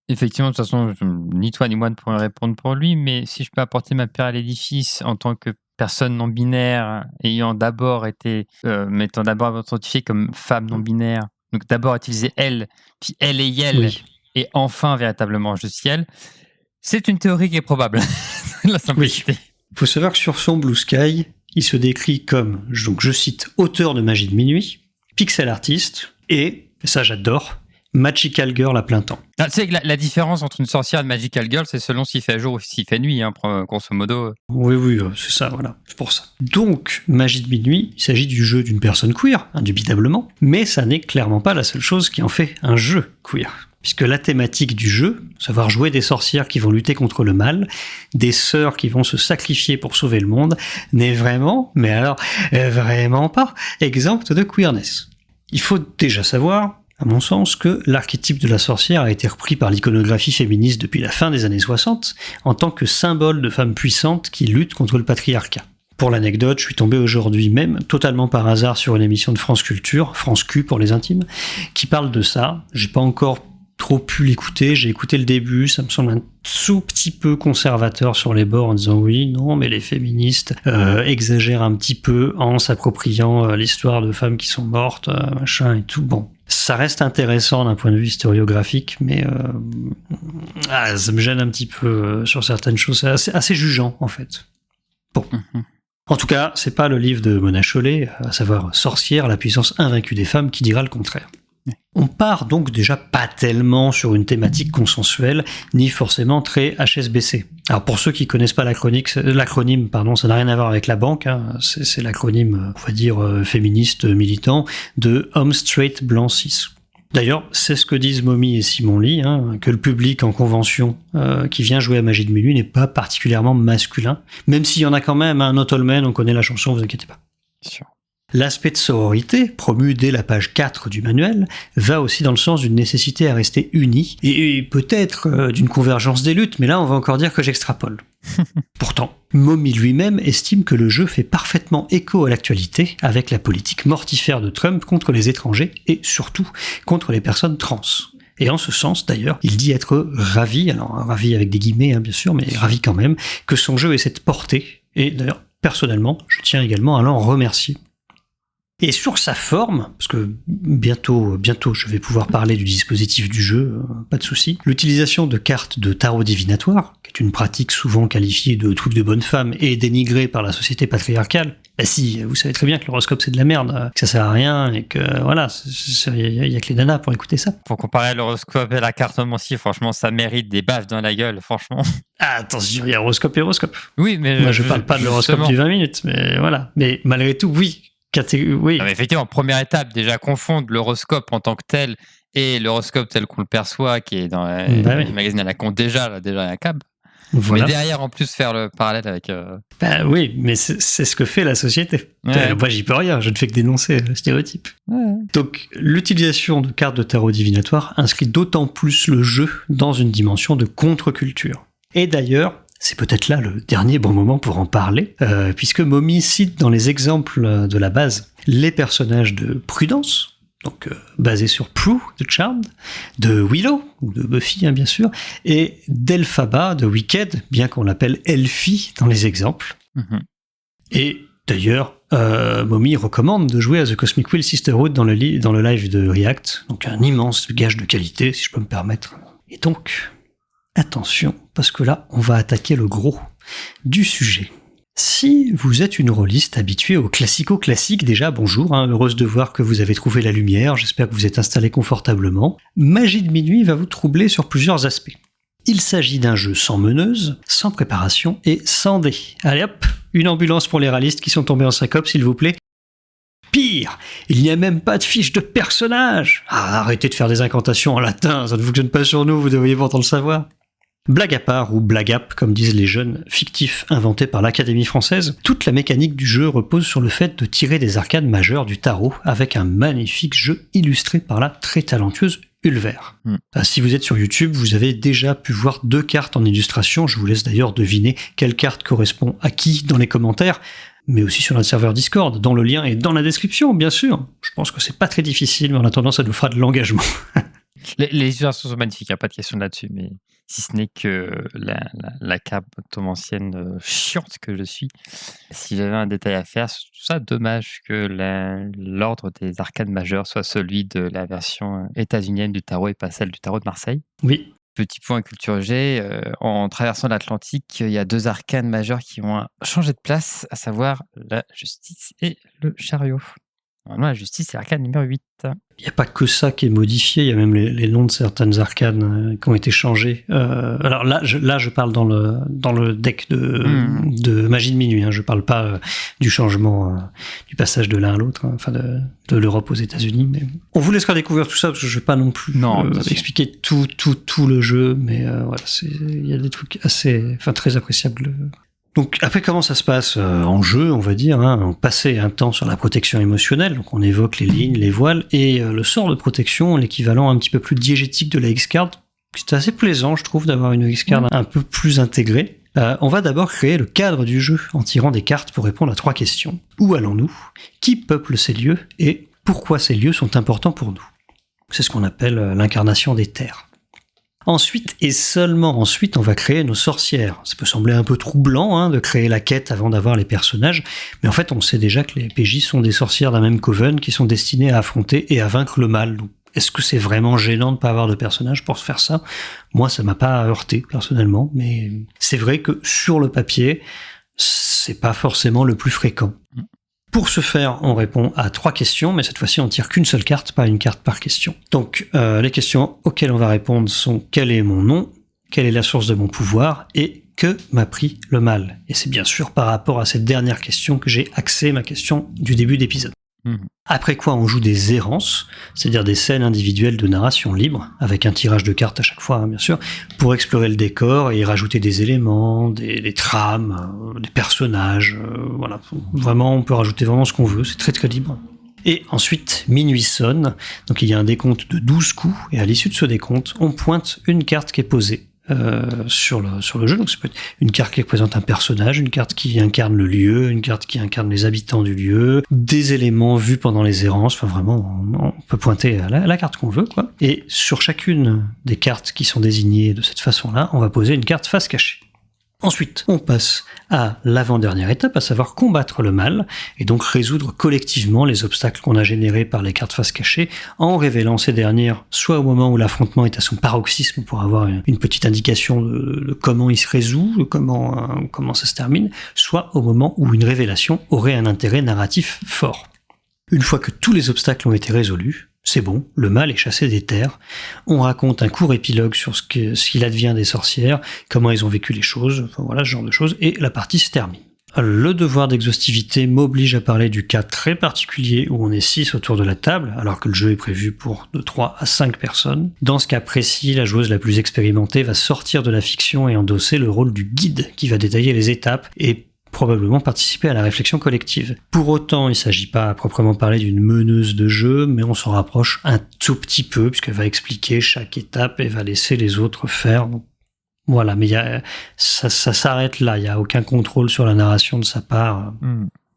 [SPEAKER 3] effectivement, de toute façon, ni toi ni moi ne pourrons répondre pour lui, mais si je peux apporter ma pierre à l'édifice en tant que personne non binaire, m'étant d'abord identifié comme femme non binaire, donc d'abord utiliser elle, puis elle et elle,
[SPEAKER 2] Oui.
[SPEAKER 3] et enfin véritablement je suis elle, c'est une théorie qui est probable. La simplicité.
[SPEAKER 2] Il faut savoir que sur son Blue Sky, il se décrit comme, donc je cite, auteur de Magie de Minuit, pixel artiste et, ça j'adore, Magical Girl à plein temps.
[SPEAKER 3] Tu sais que la différence entre une sorcière et une Magical Girl, c'est selon s'il fait jour ou s'il fait nuit, grosso modo.
[SPEAKER 2] Oui, c'est ça, voilà, c'est pour ça. Donc, Magie de Minuit, il s'agit du jeu d'une personne queer, indubitablement, mais ça n'est clairement pas la seule chose qui en fait un jeu queer. Puisque la thématique du jeu, savoir jouer des sorcières qui vont lutter contre le mal, des sœurs qui vont se sacrifier pour sauver le monde, n'est vraiment, mais alors vraiment pas, exempte de queerness. Il faut déjà savoir, à mon sens, que l'archétype de la sorcière a été repris par l'iconographie féministe depuis la fin des années 60 en tant que symbole de femmes puissantes qui luttent contre le patriarcat. Pour l'anecdote, je suis tombé aujourd'hui même, totalement par hasard, sur une émission de France Culture, France Q pour les intimes, qui parle de ça. J'ai pas encore trop pu l'écouter, j'ai écouté le début, ça me semble un tout petit peu conservateur sur les bords en disant oui, non, mais les féministes exagèrent un petit peu en s'appropriant l'histoire de femmes qui sont mortes, machin et tout. Bon, ça reste intéressant d'un point de vue historiographique, mais ça me gêne un petit peu sur certaines choses, c'est assez jugeant en fait. Bon. En tout cas, c'est pas le livre de Mona Chollet, à savoir Sorcière, la puissance invaincue des femmes, qui dira le contraire. On part donc déjà pas tellement sur une thématique consensuelle, ni forcément très HSBC. Alors pour ceux qui connaissent pas l'acronyme, ça n'a rien à voir avec la banque, hein, c'est l'acronyme, on va dire, féministe militant, de Homme Straight Blanc Cis. D'ailleurs, c'est ce que disent Momy et Simon Lee, hein, que le public en convention qui vient jouer à Magie de Minuit n'est pas particulièrement masculin, même s'il y en a quand même, un Not All Men, on connaît la chanson, vous inquiétez pas.
[SPEAKER 3] Sûr.
[SPEAKER 2] L'aspect de sororité, promu dès la page 4 du manuel, va aussi dans le sens d'une nécessité à rester unis, et peut-être d'une convergence des luttes, mais là on va encore dire que j'extrapole. Pourtant, Momy lui-même estime que le jeu fait parfaitement écho à l'actualité, avec la politique mortifère de Trump contre les étrangers, et surtout contre les personnes trans. Et en ce sens, d'ailleurs, il dit être ravi, alors ravi avec des guillemets bien sûr, mais ravi quand même, que son jeu ait cette portée, et d'ailleurs, personnellement, je tiens également à l'en remercier. Et sur sa forme, parce que bientôt je vais pouvoir parler du dispositif du jeu, pas de souci, l'utilisation de cartes de tarot divinatoire, qui est une pratique souvent qualifiée de truc de bonne femme et dénigrée par la société patriarcale, bah si, vous savez très bien que l'horoscope c'est de la merde, que ça sert à rien et que voilà, il y a que les nanas pour écouter ça.
[SPEAKER 3] Pour comparer l'horoscope et la cartomancie, franchement, ça mérite des baffes dans la gueule, franchement.
[SPEAKER 2] Ah, attention, il y a horoscope et horoscope.
[SPEAKER 3] Oui, mais
[SPEAKER 2] moi je parle pas de l'horoscope du 20 minutes, mais voilà. Mais malgré tout, oui. Oui.
[SPEAKER 3] Non, mais effectivement, première étape, déjà confondre l'horoscope en tant que tel et l'horoscope tel qu'on le perçoit, qui est dans les magazines à la con, déjà un câble. Voilà. Mais derrière, en plus, faire le parallèle avec...
[SPEAKER 2] oui, mais c'est ce que fait la société. Ouais. Moi, j'y peux rien, je ne fais que dénoncer le stéréotype. Ouais. Donc, l'utilisation de cartes de tarot divinatoire inscrit d'autant plus le jeu dans une dimension de contre-culture. Et d'ailleurs, c'est peut-être là le dernier bon moment pour en parler, puisque Momy cite dans les exemples de la base les personnages de Prudence, donc basés sur Prue de Charmed, de Willow, ou de Buffy bien sûr, et d'Elphaba de Wicked, bien qu'on l'appelle Elfie dans les exemples. Mm-hmm. Et d'ailleurs, Momy recommande de jouer à The Cosmic Wheel Sisterhood dans le live de React, donc un immense gage de qualité, si je peux me permettre. Et donc... attention, parce que là, on va attaquer le gros du sujet. Si vous êtes une rôliste habituée au classico-classique, déjà bonjour, heureuse de voir que vous avez trouvé la lumière, j'espère que vous êtes installé confortablement. Magie de Minuit va vous troubler sur plusieurs aspects. Il s'agit d'un jeu sans meneuse, sans préparation et sans dés. Allez hop, une ambulance pour les râlistes qui sont tombés en syncope, s'il vous plaît. Pire, il n'y a même pas de fiche de personnage. Ah, arrêtez de faire des incantations en latin, ça ne fonctionne pas sur nous, vous devriez pourtant le savoir. Blague à part, ou blague app, comme disent les jeunes, fictifs inventés par l'Académie française, toute la mécanique du jeu repose sur le fait de tirer des arcanes majeures du tarot avec un magnifique jeu illustré par la très talentueuse Ulver. Si vous êtes sur YouTube, vous avez déjà pu voir 2 cartes en illustration, je vous laisse d'ailleurs deviner quelle carte correspond à qui dans les commentaires, mais aussi sur notre serveur Discord, dont le lien est dans la description, bien sûr. Je pense que c'est pas très difficile, mais en attendant, ça nous fera de l'engagement.
[SPEAKER 3] Les illustrations sont magnifiques, il n'y a pas de question là-dessus, mais si ce n'est que la cartomancienne chiante que je suis, si j'avais un détail à faire sur tout ça, dommage que l'ordre des arcanes majeures soit celui de la version états-unienne du tarot et pas celle du tarot de Marseille.
[SPEAKER 2] Oui.
[SPEAKER 3] Petit point culture G, en traversant l'Atlantique, il y a 2 arcanes majeures qui vont changer de place, à savoir la justice et le chariot. Normalement, la justice, c'est l'arcane numéro 8.
[SPEAKER 2] Il n'y a pas que ça qui est modifié, il y a même les noms de certaines arcanes qui ont été changés. Alors là, je parle dans le deck de Magie de Minuit, je ne parle pas du changement, du passage de l'un à l'autre, enfin de l'Europe aux États-Unis. Mais on vous laissera découvrir tout ça, parce que je ne vais pas non plus expliquer tout le jeu, mais voilà, il y a des trucs très appréciables Donc après, comment ça se passe en jeu, on va dire, hein, on passait un temps sur la protection émotionnelle, donc on évoque les lignes, les voiles, et le sort de protection, l'équivalent un petit peu plus diégétique de la X-Card. C'est assez plaisant, je trouve, d'avoir une X-Card un peu plus intégrée. On va d'abord créer le cadre du jeu en tirant des cartes pour répondre à 3 questions. Où allons-nous ? Qui peuple ces lieux ? Et pourquoi ces lieux sont importants pour nous ? C'est ce qu'on appelle l'incarnation des terres. Ensuite, et seulement ensuite, on va créer nos sorcières. Ça peut sembler un peu troublant hein, de créer la quête avant d'avoir les personnages, mais en fait, on sait déjà que les PJ sont des sorcières d'un même coven qui sont destinées à affronter et à vaincre le mal. Donc, est-ce que c'est vraiment gênant de ne pas avoir de personnages pour se faire ça ? Moi, ça m'a pas heurté, personnellement, mais c'est vrai que sur le papier, c'est pas forcément le plus fréquent. Pour ce faire, on répond à 3 questions, mais cette fois-ci, on tire qu'une seule carte, pas une carte par question. Donc, les questions auxquelles on va répondre sont « Quel est mon nom ? Quelle est la source de mon pouvoir ? Et que m'a pris le mal ?» Et c'est bien sûr par rapport à cette dernière question que j'ai axé ma question du début d'épisode. Après quoi, on joue des errances, c'est-à-dire des scènes individuelles de narration libre, avec un tirage de cartes à chaque fois, hein, bien sûr, pour explorer le décor et y rajouter des éléments, des trames, des personnages, voilà. Vraiment, on peut rajouter vraiment ce qu'on veut, c'est très très libre. Et ensuite, minuit sonne, donc il y a un décompte de 12 coups, et à l'issue de ce décompte, on pointe une carte qui est posée sur le jeu. Donc ça peut être une carte qui représente un personnage, une carte qui incarne le lieu, une carte qui incarne les habitants du lieu, des éléments vus pendant les errances. Enfin vraiment, on peut pointer à la carte qu'on veut, quoi. Et sur chacune des cartes qui sont désignées de cette façon-là, on va poser une carte face cachée. Ensuite, on passe à l'avant-dernière étape, à savoir combattre le mal, et donc résoudre collectivement les obstacles qu'on a générés par les cartes face cachées, en révélant ces dernières, soit au moment où l'affrontement est à son paroxysme, pour avoir une petite indication de comment il se résout, de comment ça se termine, soit au moment où une révélation aurait un intérêt narratif fort. Une fois que tous les obstacles ont été résolus, c'est bon, le mal est chassé des terres. On raconte un court épilogue sur ce qu'il advient des sorcières, comment elles ont vécu les choses, enfin voilà, ce genre de choses, et la partie se termine. Le devoir d'exhaustivité m'oblige à parler du cas très particulier où on est 6 autour de la table, alors que le jeu est prévu pour de 3 à 5 personnes. Dans ce cas précis, la joueuse la plus expérimentée va sortir de la fiction et endosser le rôle du guide qui va détailler les étapes et probablement participer à la réflexion collective. Pour autant, il ne s'agit pas à proprement parler d'une meneuse de jeu, mais on s'en rapproche un tout petit peu, puisqu'elle va expliquer chaque étape et va laisser les autres faire. Donc, voilà, mais ça s'arrête là, il n'y a aucun contrôle sur la narration de sa part.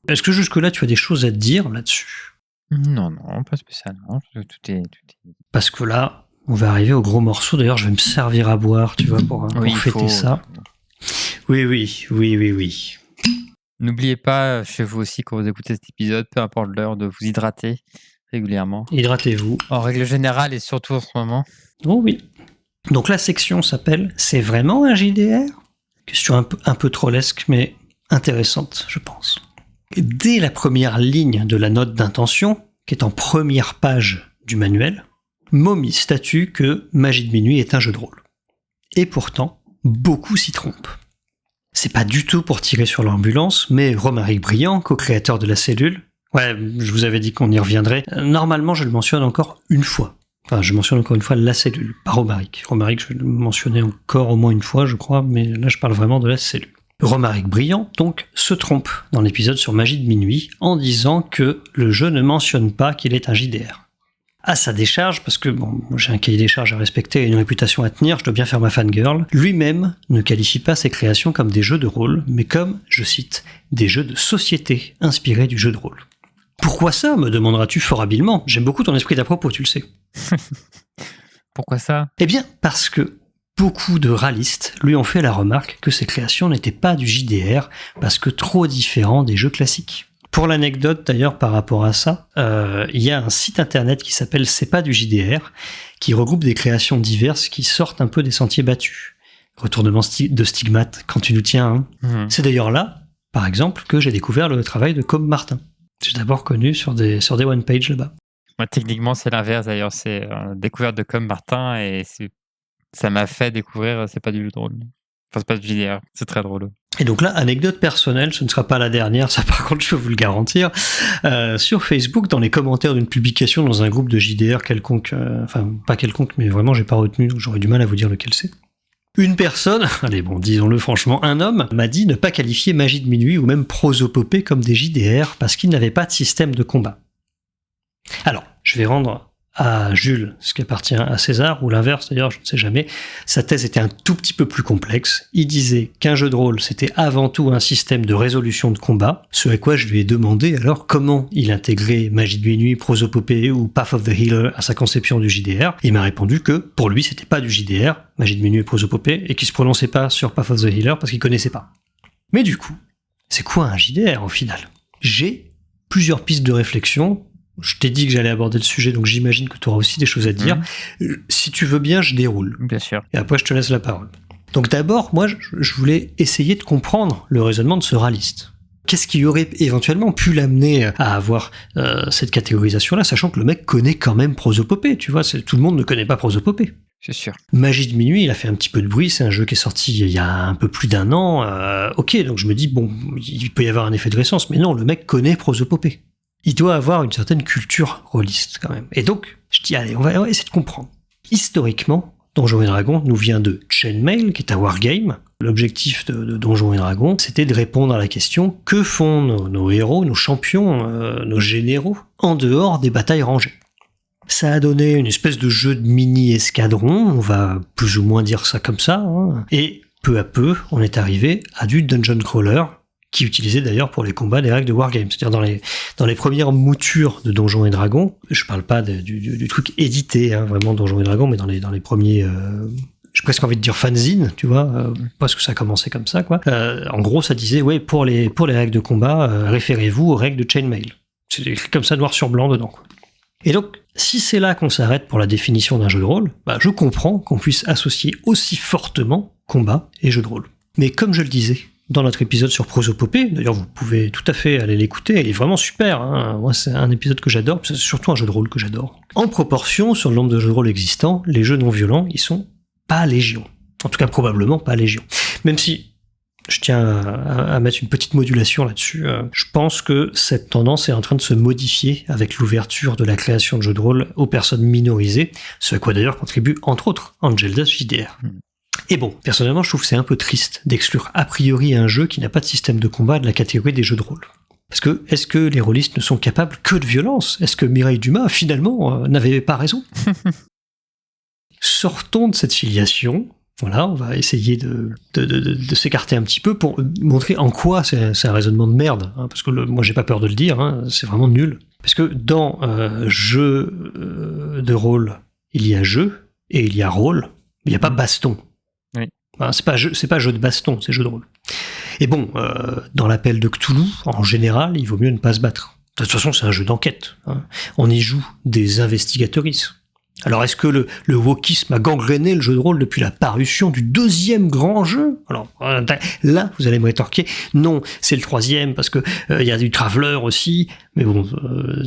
[SPEAKER 2] Est-ce que jusque-là, tu as des choses à te dire là-dessus ?
[SPEAKER 3] Non, pas spécialement. Tout est...
[SPEAKER 2] Parce que là, on va arriver au gros morceau. D'ailleurs, je vais me servir à boire, tu vois, pour fêter ça. Oui.
[SPEAKER 3] N'oubliez pas, chez vous aussi, quand vous écoutez cet épisode, peu importe l'heure, de vous hydrater régulièrement.
[SPEAKER 2] Hydratez-vous.
[SPEAKER 3] En règle générale et surtout en ce moment.
[SPEAKER 2] Oh oui. Donc la section s'appelle « C'est vraiment un JDR ?» Question un peu trollesque, mais intéressante, je pense. Dès la première ligne de la note d'intention, qui est en première page du manuel, Mommy statue que Magie de minuit est un jeu de rôle. Et pourtant, beaucoup s'y trompent. C'est pas du tout pour tirer sur l'ambulance, mais Romaric Briand, co-créateur de la cellule, ouais, je vous avais dit qu'on y reviendrait, normalement je le mentionne encore une fois. Enfin, je mentionne encore une fois la cellule, pas Romaric. Romaric, je vais le mentionner encore au moins une fois, je crois, mais là je parle vraiment de la cellule. Romaric Briand, donc, se trompe dans l'épisode sur Magie de minuit en disant que le jeu ne mentionne pas qu'il est un JDR. À sa décharge, parce que bon, j'ai un cahier des charges à respecter et une réputation à tenir, je dois bien faire ma fangirl, lui-même ne qualifie pas ses créations comme des jeux de rôle, mais comme, je cite, des jeux de société inspirés du jeu de rôle. Pourquoi ça, me demanderas-tu fort habilement ? J'aime beaucoup ton esprit d'à propos, tu le sais.
[SPEAKER 3] Pourquoi ça ?
[SPEAKER 2] Eh bien, parce que beaucoup de râlistes lui ont fait la remarque que ses créations n'étaient pas du JDR, parce que trop différents des jeux classiques. Pour l'anecdote d'ailleurs par rapport à ça, il y a un site internet qui s'appelle C'est pas du JDR, qui regroupe des créations diverses qui sortent un peu des sentiers battus. Retournement de stigmate quand tu nous tiens. Hein. C'est d'ailleurs là, par exemple, que j'ai découvert le travail de Com Martin. J'ai d'abord connu sur des one-page là-bas.
[SPEAKER 3] Moi, techniquement, c'est l'inverse d'ailleurs. C'est découverte de Com Martin et ça m'a fait découvrir C'est pas du jeu de rôle. Enfin, c'est pas du JDR, c'est très drôle.
[SPEAKER 2] Et donc là, anecdote personnelle, ce ne sera pas la dernière, ça par contre je peux vous le garantir. Sur Facebook, dans les commentaires d'une publication dans un groupe de JDR quelconque, enfin pas quelconque, mais vraiment j'ai pas retenu, donc j'aurais du mal à vous dire lequel c'est. Une personne, allez bon, disons-le franchement, un homme m'a dit ne pas qualifier Magie de Minuit ou même Prosopopée comme des JDR parce qu'ils n'avaient pas de système de combat. Alors, je vais rendre à Jules ce qui appartient à César, ou l'inverse d'ailleurs, je ne sais jamais. Sa thèse était un tout petit peu plus complexe. Il disait qu'un jeu de rôle, c'était avant tout un système de résolution de combat, ce à quoi je lui ai demandé alors comment il intégrait Magie de Minuit, Prosopopée ou Path of the Healer à sa conception du JDR. Il m'a répondu que pour lui, c'était pas du JDR, Magie de Minuit et Prosopopée, et qu'il se prononçait pas sur Path of the Healer parce qu'il connaissait pas. Mais du coup, c'est quoi un JDR au final ? J'ai plusieurs pistes de réflexion. Je t'ai dit que j'allais aborder le sujet, donc j'imagine que tu auras aussi des choses à dire. Si tu veux bien, je déroule.
[SPEAKER 3] Bien sûr.
[SPEAKER 2] Et après, je te laisse la parole. Donc d'abord, moi, je voulais essayer de comprendre le raisonnement de ce râliste. Qu'est-ce qui aurait éventuellement pu l'amener à avoir cette catégorisation-là, sachant que le mec connaît quand même Prosopopée, tu vois, tout le monde ne connaît pas Prosopopée.
[SPEAKER 3] C'est sûr.
[SPEAKER 2] Magie de Minuit, il a fait un petit peu de bruit, c'est un jeu qui est sorti il y a un peu plus d'un an. Ok, donc je me dis, bon, il peut y avoir un effet de récence, mais non, le mec connaît Prosopopée. Il doit avoir une certaine culture rôliste quand même. Et donc, je dis, allez, on va essayer de comprendre. Historiquement, Donjons et Dragons nous vient de Chainmail, qui est un wargame. L'objectif de Donjons et Dragons, c'était de répondre à la question que font nos héros, nos champions, nos généraux, en dehors des batailles rangées. Ça a donné une espèce de jeu de mini-escadron, on va plus ou moins dire ça comme ça, hein. Et peu à peu, on est arrivé à du dungeon crawler, qui utilisait d'ailleurs pour les combats des règles de wargame. C'est-à-dire dans les premières moutures de Donjons et Dragons, je parle pas du truc édité, hein, vraiment Donjons et Dragons, mais dans les premiers... j'ai presque envie de dire fanzine, tu vois, parce que ça a commencé comme ça, quoi. En gros, ça disait, ouais, pour les règles de combat, référez-vous aux règles de Chainmail. C'est écrit comme ça, noir sur blanc dedans, quoi. Et donc, si c'est là qu'on s'arrête pour la définition d'un jeu de rôle, bah, je comprends qu'on puisse associer aussi fortement combat et jeu de rôle. Mais comme je le disais dans notre épisode sur Prosopopée, d'ailleurs vous pouvez tout à fait aller l'écouter, il est vraiment super, hein. Moi c'est un épisode que j'adore, c'est surtout un jeu de rôle que j'adore. En proportion, sur le nombre de jeux de rôle existants, les jeux non violents, ils sont pas légion. En tout cas probablement pas légion. Même si je tiens à mettre une petite modulation là-dessus, je pense que cette tendance est en train de se modifier avec l'ouverture de la création de jeux de rôle aux personnes minorisées, ce à quoi d'ailleurs contribue entre autres Angel Dust JDR. Et bon, personnellement, je trouve que c'est un peu triste d'exclure a priori un jeu qui n'a pas de système de combat de la catégorie des jeux de rôle. Parce que, est-ce que les rôlistes ne sont capables que de violence ? Est-ce que Mireille Dumas, finalement, n'avait pas raison ? Sortons de cette filiation. Voilà, on va essayer de s'écarter un petit peu pour montrer en quoi c'est un raisonnement de merde. Hein, parce que moi, j'ai pas peur de le dire, hein, c'est vraiment nul. Parce que dans jeu de rôle, il y a jeu et il y a rôle, mais il n'y a pas baston.
[SPEAKER 3] Oui.
[SPEAKER 2] Enfin, c'est pas jeu de baston, c'est jeu de rôle. Et bon, dans l'appel de Cthulhu, en général, il vaut mieux ne pas se battre. De toute façon, c'est un jeu d'enquête. Hein. On y joue des investigatrices. Alors, est-ce que le wokisme a gangréné le jeu de rôle depuis la parution du 2e grand jeu ? Alors, là, vous allez me rétorquer, non, c'est le 3e, parce que il y a du Traveller aussi, mais bon,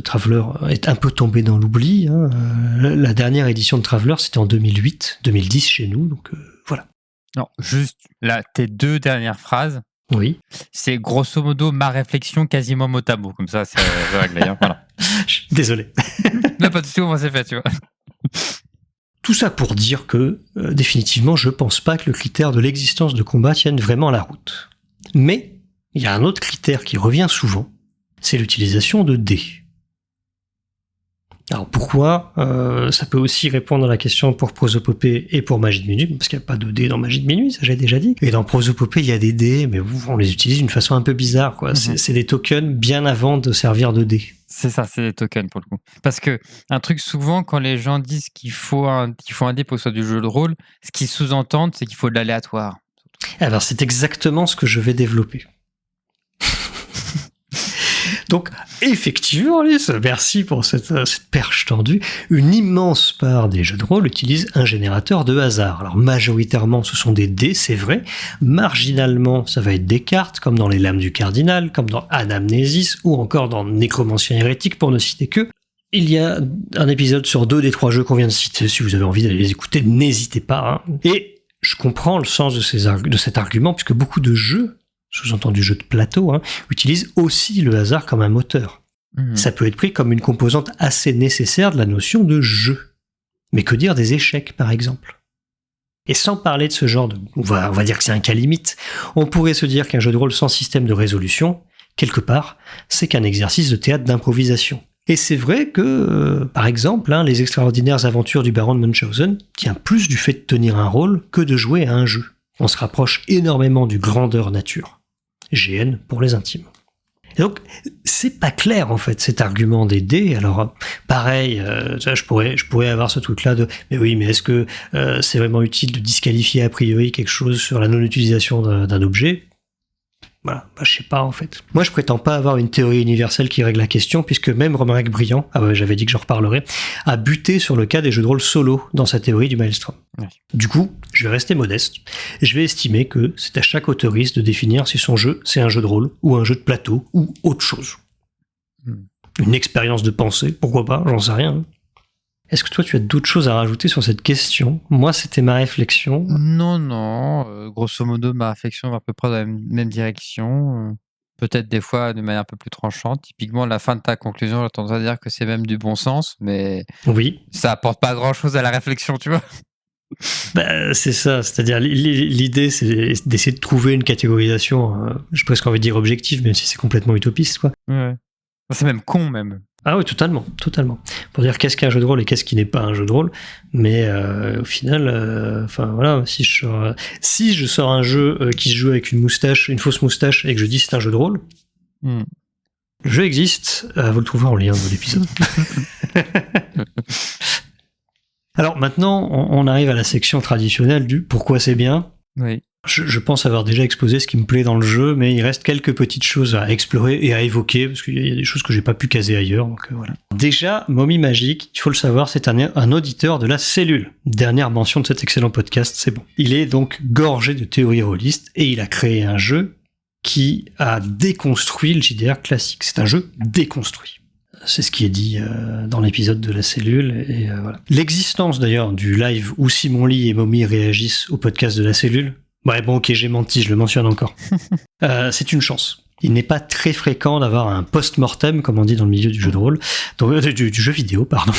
[SPEAKER 2] Traveller est un peu tombé dans l'oubli. Hein. La dernière édition de Traveller, c'était en 2008, 2010 chez nous, donc voilà.
[SPEAKER 3] Non, juste là, tes 2 dernières phrases,
[SPEAKER 2] Oui.
[SPEAKER 3] c'est grosso modo ma réflexion quasiment mot à mot, comme ça, c'est réglé. Hein, voilà.
[SPEAKER 2] Désolé.
[SPEAKER 3] Non, pas du tout, comment c'est fait, tu vois.
[SPEAKER 2] Tout ça pour dire que, définitivement, je pense pas que le critère de l'existence de combat tienne vraiment la route. Mais, il y a un autre critère qui revient souvent, c'est l'utilisation de dés. Alors pourquoi ça peut aussi répondre à la question pour Prosopopée et pour Magie de Minuit, parce qu'il n'y a pas de dés dans Magie de Minuit, ça j'ai déjà dit. Et dans Prosopopée, il y a des dés, mais on les utilise d'une façon un peu bizarre, quoi. C'est des tokens bien avant de servir de dés.
[SPEAKER 3] C'est ça, c'est des tokens pour le coup. Parce que un truc souvent, quand les gens disent qu'il faut un dé pour que ce soit du jeu de rôle, ce qu'ils sous-entendent, c'est qu'il faut de l'aléatoire.
[SPEAKER 2] Alors c'est exactement ce que je vais développer. Donc, effectivement, Alice, merci pour cette perche tendue. Une immense part des jeux de rôle utilisent un générateur de hasard. Alors, majoritairement, ce sont des dés, c'est vrai. Marginalement, ça va être des cartes, comme dans les Lames du Cardinal, comme dans Anamnésis, ou encore dans Nécromancien hérétique, pour ne citer que. Il y a un épisode sur 2 des 3 jeux qu'on vient de citer. Si vous avez envie d'aller les écouter, n'hésitez pas. Hein. Et je comprends le sens de cet argument, puisque beaucoup de jeux, sous-entendu jeu de plateau, hein, utilise aussi le hasard comme un moteur. Ça peut être pris comme une composante assez nécessaire de la notion de jeu. Mais que dire des échecs, par exemple ? Et sans parler de ce genre de... On va dire que c'est un cas limite. On pourrait se dire qu'un jeu de rôle sans système de résolution, quelque part, c'est qu'un exercice de théâtre d'improvisation. Et c'est vrai que, par exemple, les extraordinaires aventures du baron de Munchausen tient plus du fait de tenir un rôle que de jouer à un jeu. On se rapproche énormément du grandeur nature. GN pour les intimes. Et donc, c'est pas clair, en fait, cet argument des dés. Alors, pareil, je pourrais avoir ce truc-là de « Mais oui, mais est-ce que c'est vraiment utile de disqualifier a priori quelque chose sur la non-utilisation d'un objet ?» Voilà, je sais pas, en fait. Moi, je prétends pas avoir une théorie universelle qui règle la question, puisque même Romaric Briand, j'avais dit que j'en reparlerai, a buté sur le cas des jeux de rôle solo dans sa théorie du Maelstrom. Ouais. Du coup, je vais rester modeste. Je vais estimer que c'est à chaque auteuriste de définir si son jeu, c'est un jeu de rôle, ou un jeu de plateau, ou autre chose. Une expérience de pensée, pourquoi pas, j'en sais rien. Est-ce que toi, tu as d'autres choses à rajouter sur cette question ? Moi, c'était ma réflexion.
[SPEAKER 3] Non. Grosso modo, ma réflexion va à peu près dans la même direction. Peut-être des fois de manière un peu plus tranchante. Typiquement, la fin de ta conclusion, j'ai tendance à dire que c'est même du bon sens, mais
[SPEAKER 2] oui.
[SPEAKER 3] Ça apporte pas grand-chose à la réflexion, tu vois.
[SPEAKER 2] C'est ça, c'est-à-dire l'idée, c'est d'essayer de trouver une catégorisation, j'ai presque envie de dire objective, même si c'est complètement utopiste, quoi.
[SPEAKER 3] Ouais. C'est même con, même.
[SPEAKER 2] Ah oui, totalement. Pour dire qu'est-ce qu'un jeu de rôle et qu'est-ce qui n'est pas un jeu de rôle. Mais au final, si je sors un jeu qui se joue avec une fausse moustache, et que je dis c'est un jeu de rôle, le jeu existe. Vous le trouverez en lien dans l'épisode. Alors maintenant, on arrive à la section traditionnelle du pourquoi c'est bien.
[SPEAKER 3] Oui.
[SPEAKER 2] Je pense avoir déjà exposé ce qui me plaît dans le jeu, mais il reste quelques petites choses à explorer et à évoquer, parce qu'il y a des choses que j'ai pas pu caser ailleurs, donc voilà. Déjà, Momie Magique, il faut le savoir, c'est un auditeur de la Cellule. Dernière mention de cet excellent podcast, c'est bon. Il est donc gorgé de théories rôlistes, et il a créé un jeu qui a déconstruit le JDR classique. C'est un jeu déconstruit. C'est ce qui est dit dans l'épisode de la Cellule, et voilà. L'existence d'ailleurs du live où Simon Lee et Momie réagissent au podcast de la Cellule, ouais, bon, ok, j'ai menti, je le mentionne encore. C'est une chance. Il n'est pas très fréquent d'avoir un post-mortem, comme on dit dans le milieu du jeu de rôle, donc, du jeu vidéo, pardon,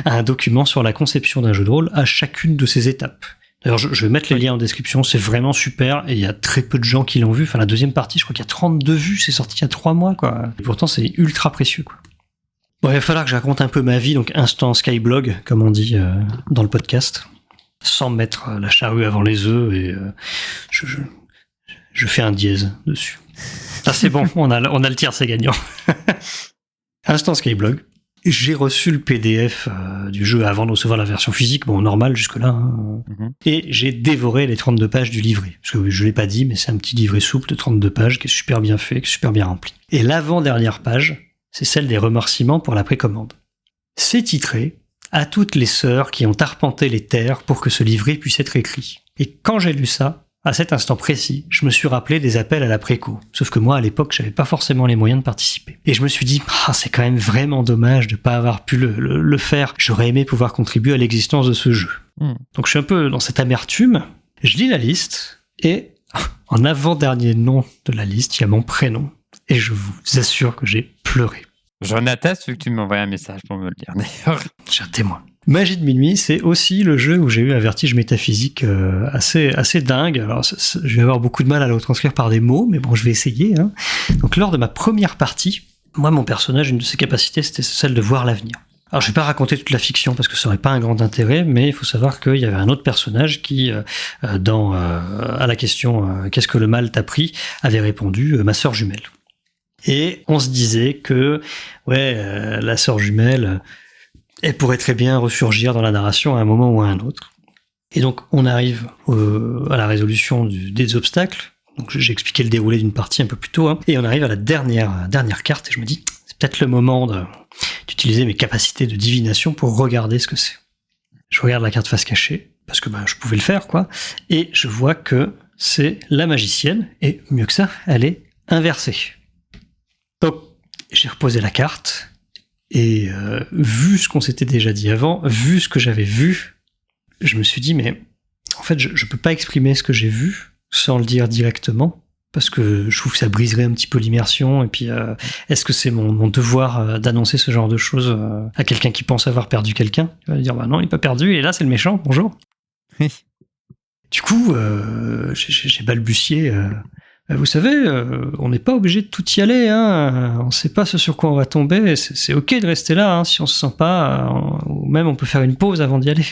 [SPEAKER 2] un document sur la conception d'un jeu de rôle à chacune de ses étapes. D'ailleurs, je vais mettre les liens en description, c'est vraiment super, et il y a très peu de gens qui l'ont vu. Enfin, la deuxième partie, je crois qu'il y a 32 vues, c'est sorti il y a 3 mois, quoi. Et pourtant, c'est ultra précieux, quoi. Bon, il va falloir que je raconte un peu ma vie, donc instant Skyblog, comme on dit dans le podcast. Sans mettre la charrue avant les œufs, et je fais un dièse dessus. Ah, c'est bon, on a le tiers, c'est gagnant. Instant Skyblog. J'ai reçu le PDF du jeu avant de recevoir la version physique, bon, normal jusque-là, et j'ai dévoré les 32 pages du livret. Parce que je l'ai pas dit, mais c'est un petit livret souple de 32 pages qui est super bien fait, qui est super bien rempli. Et l'avant-dernière page, c'est celle des remerciements pour la précommande. C'est titré « À toutes les sœurs qui ont arpenté les terres pour que ce livret puisse être écrit ». Et quand j'ai lu ça, à cet instant précis, je me suis rappelé des appels à la préco. Sauf que moi, à l'époque, j'avais pas forcément les moyens de participer. Et je me suis dit, c'est quand même vraiment dommage de pas avoir pu le faire. J'aurais aimé pouvoir contribuer à l'existence de ce jeu. Donc je suis un peu dans cette amertume. Je lis la liste, et en avant-dernier nom de la liste, il y a mon prénom. Et je vous assure que j'ai pleuré.
[SPEAKER 3] J'en atteste vu que tu m'envoies un message pour me le dire, d'ailleurs.
[SPEAKER 2] J'ai un témoin. Magie de minuit, c'est aussi le jeu où j'ai eu un vertige métaphysique assez dingue. Alors, je vais avoir beaucoup de mal à le retranscrire par des mots, mais bon, je vais essayer. Donc, lors de ma première partie, moi, mon personnage, une de ses capacités, c'était celle de voir l'avenir. Alors, je vais pas raconter toute la fiction parce que ça aurait pas un grand intérêt, mais il faut savoir qu'il y avait un autre personnage qui, à la question qu'est-ce que le mal t'a pris, avait répondu ma sœur jumelle. Et on se disait que, la sœur jumelle, elle pourrait très bien ressurgir dans la narration à un moment ou à un autre. Et donc, on arrive à la résolution des obstacles. Donc, j'ai expliqué le déroulé d'une partie un peu plus tôt, et on arrive à la dernière carte, et je me dis, c'est peut-être le moment d'utiliser mes capacités de divination pour regarder ce que c'est. Je regarde la carte face cachée, parce que je pouvais le faire, quoi, et je vois que c'est la magicienne, et mieux que ça, elle est inversée. Donc, j'ai reposé la carte, et vu ce qu'on s'était déjà dit avant, vu ce que j'avais vu, je me suis dit, mais en fait, je peux pas exprimer ce que j'ai vu sans le dire directement, parce que je trouve que ça briserait un petit peu l'immersion, et puis est-ce que c'est mon devoir d'annoncer ce genre de choses à quelqu'un qui pense avoir perdu quelqu'un ? Il va dire, non, il n'est pas perdu, et là, c'est le méchant, bonjour. Du coup, j'ai balbutié. Vous savez, on n'est pas obligé de tout y aller. Hein. On ne sait pas ce sur quoi on va tomber. C'est ok de rester là. Hein, si on se sent pas, ou même on peut faire une pause avant d'y aller.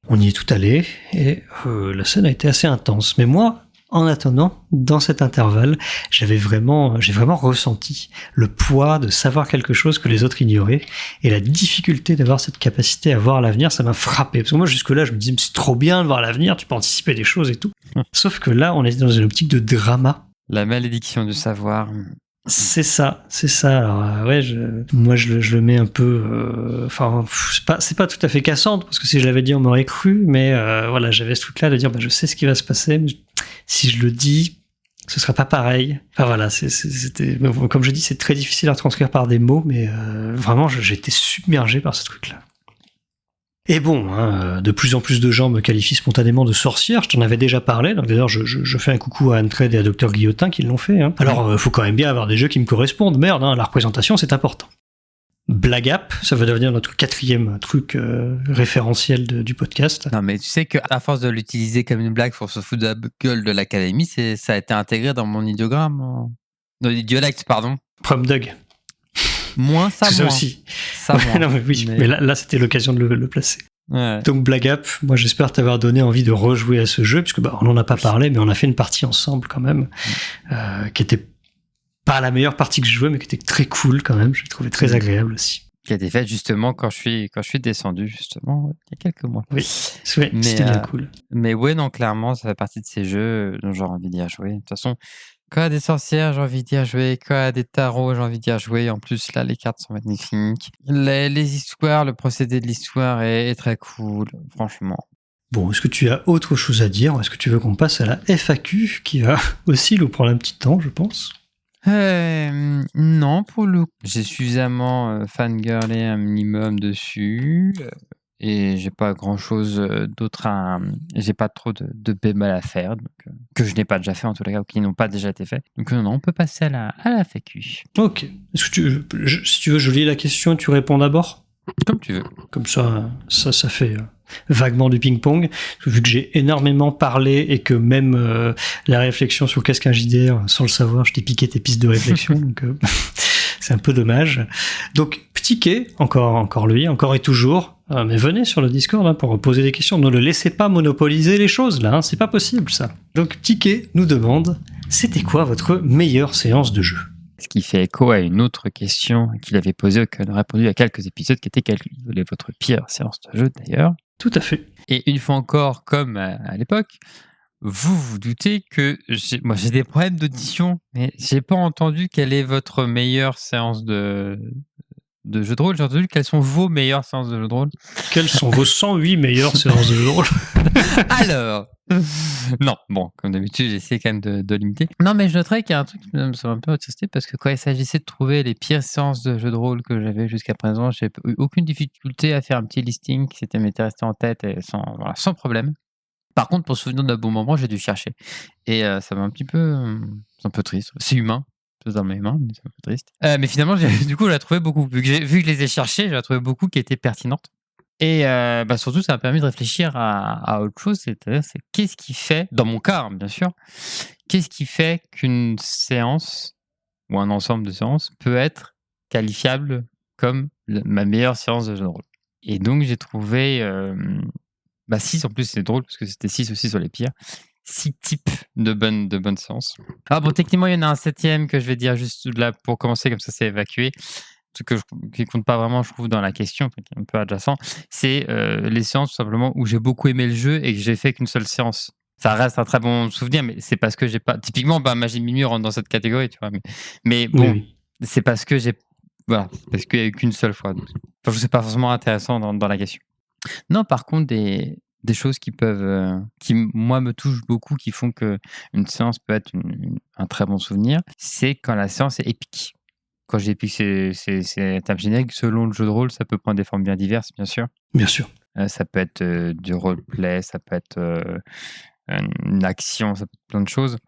[SPEAKER 2] On y est tout allé et la scène a été assez intense. Mais moi, en attendant, dans cet intervalle, j'ai vraiment ressenti le poids de savoir quelque chose que les autres ignoraient et la difficulté d'avoir cette capacité à voir l'avenir. Ça m'a frappé parce que moi jusque-là, je me disais c'est trop bien de voir l'avenir, tu peux anticiper des choses et tout. Sauf que là, on est dans une optique de drama.
[SPEAKER 3] La malédiction du savoir.
[SPEAKER 2] C'est ça. Alors, ouais, moi, je le mets un peu. Enfin, c'est pas tout à fait cassante parce que si je l'avais dit, on m'aurait cru. Mais voilà, j'avais ce truc-là de dire, je sais ce qui va se passer. Mais si je le dis, ce sera pas pareil. Enfin voilà, c'était. Comme je dis, c'est très difficile à transcrire par des mots, mais vraiment, j'étais submergé par ce truc-là. Et bon, hein, de plus en plus de gens me qualifient spontanément de sorcière, je t'en avais déjà parlé, donc d'ailleurs je fais un coucou à Anne-Trade et à Dr Guillotin qui l'ont fait. Hein. Alors, faut quand même bien avoir des jeux qui me correspondent, merde, hein, la représentation c'est important. Blagap, ça va devenir notre 4e truc référentiel du podcast.
[SPEAKER 3] Non, mais tu sais qu'à force de l'utiliser comme une blague pour se foutre de la gueule de l'académie, ça a été intégré dans mon idiogramme. Dans l'idiolecte, pardon.
[SPEAKER 2] Prom Dog.
[SPEAKER 3] Moins ça,
[SPEAKER 2] c'est
[SPEAKER 3] moins.
[SPEAKER 2] Ça aussi.
[SPEAKER 3] Ça, moins.
[SPEAKER 2] Non, mais là c'était l'occasion de le placer.
[SPEAKER 3] Ouais.
[SPEAKER 2] Donc Blagap, moi j'espère t'avoir donné envie de rejouer à ce jeu, puisque on n'en a pas parlé, mais on a fait une partie ensemble quand même, qui était pas la meilleure partie que je jouais, mais qui était très cool quand même, je l'ai trouvé très agréable aussi.
[SPEAKER 3] Qui a été faite justement quand je suis descendu, justement, il y a quelques mois.
[SPEAKER 2] Oui, c'était bien cool.
[SPEAKER 3] Mais ouais, non, clairement, ça fait partie de ces jeux dont j'aurais envie d'y jouer. De toute façon, quand il y a des sorcières, j'ai envie d'y jouer. Quand il y a des tarots, j'ai envie d'y jouer. En plus, là, les cartes sont magnifiques. Les histoires, le procédé de l'histoire est très cool, franchement.
[SPEAKER 2] Bon, est-ce que tu as autre chose à dire? Est-ce que tu veux qu'on passe à la FAQ, qui va aussi nous prendre un petit temps, je pense?
[SPEAKER 3] Non, pour le coup. J'ai suffisamment fangirlé un minimum dessus. Et j'ai pas grand chose d'autre j'ai pas trop de bémol à faire, donc, que je n'ai pas déjà fait en tout cas, ou qui n'ont pas déjà été faits. Donc non, on peut passer à la FAQ.
[SPEAKER 2] Ok. Est-ce que si tu veux, je lis la question et tu réponds d'abord?
[SPEAKER 3] Comme tu veux.
[SPEAKER 2] Comme ça fait vaguement du ping-pong. Vu que j'ai énormément parlé et que même la réflexion sur qu'est-ce qu'un JDR, sans le savoir, je t'ai piqué tes pistes de réflexion, donc c'est un peu dommage. Donc, Petit Quai, encore lui, encore et toujours, mais venez sur le Discord hein, pour poser des questions. Ne le laissez pas monopoliser les choses, là, hein, c'est pas possible, ça. Donc, Petit Quai nous demande, c'était quoi votre meilleure séance de jeu?
[SPEAKER 3] Ce qui fait écho à une autre question qu'il avait posée, qu'on a répondu à quelques épisodes, qui était quelle est votre pire séance de jeu, d'ailleurs.
[SPEAKER 2] Tout à fait.
[SPEAKER 3] Et une fois encore, comme à l'époque, vous doutez que moi j'ai des problèmes d'audition, mais j'ai pas entendu quelle est votre meilleure séance de jeu de rôle. J'ai entendu quelles sont vos meilleures séances de jeu de rôle.
[SPEAKER 2] Quelles sont vos 108 meilleures séances de jeu de rôle?
[SPEAKER 3] Alors, non, bon, comme d'habitude, j'essaie quand même de limiter. Non, mais je noterais qu'il y a un truc qui me semble un peu attristé parce que quand il s'agissait de trouver les pires séances de jeu de rôle que j'avais jusqu'à présent, j'ai eu aucune difficulté à faire un petit listing qui m'était resté en tête et sans problème. Par contre, pour se souvenir d'un bon moment, j'ai dû chercher. Et ça m'a c'est un peu triste. C'est humain. C'est dans mes mains, mais c'est un peu triste. Mais finalement, du coup, j'ai trouvé beaucoup. Vu que je les ai cherchés, j'ai trouvé beaucoup qui étaient pertinentes. Et surtout, ça m'a permis de réfléchir à autre chose. C'est qu'est-ce qui fait, dans mon cas, hein, bien sûr, qu'est-ce qui fait qu'une séance ou un ensemble de séances peut être qualifiable comme ma meilleure séance de jeu de rôle. Et donc, j'ai trouvé 6, en plus, c'est drôle parce que c'était 6 aussi sur les pires. 6 types de bonnes séances. Ah bon, techniquement, il y en a un 7e que je vais dire juste là pour commencer, comme ça c'est évacué. Ce qui compte pas vraiment, je trouve, dans la question, qui est un peu adjacent, c'est les séances tout simplement où j'ai beaucoup aimé le jeu et que j'ai fait qu'une seule séance. Ça reste un très bon souvenir, mais c'est parce que j'ai pas. Typiquement, Magie de Minuit rentre dans cette catégorie, tu vois. Mais bon, oui. C'est parce que parce qu'il y a eu qu'une seule fois. Donc, je trouve c'est pas forcément intéressant dans la question. Non, par contre, des choses qui peuvent, qui moi me touchent beaucoup, qui font que une séance peut être un très bon souvenir, c'est quand la séance est épique. Quand je dis épique, c'est un générique. Selon le jeu de rôle, ça peut prendre des formes bien diverses, bien sûr.
[SPEAKER 2] Bien sûr.
[SPEAKER 3] Ça peut être du roleplay, ça peut être une action, ça peut être plein de choses.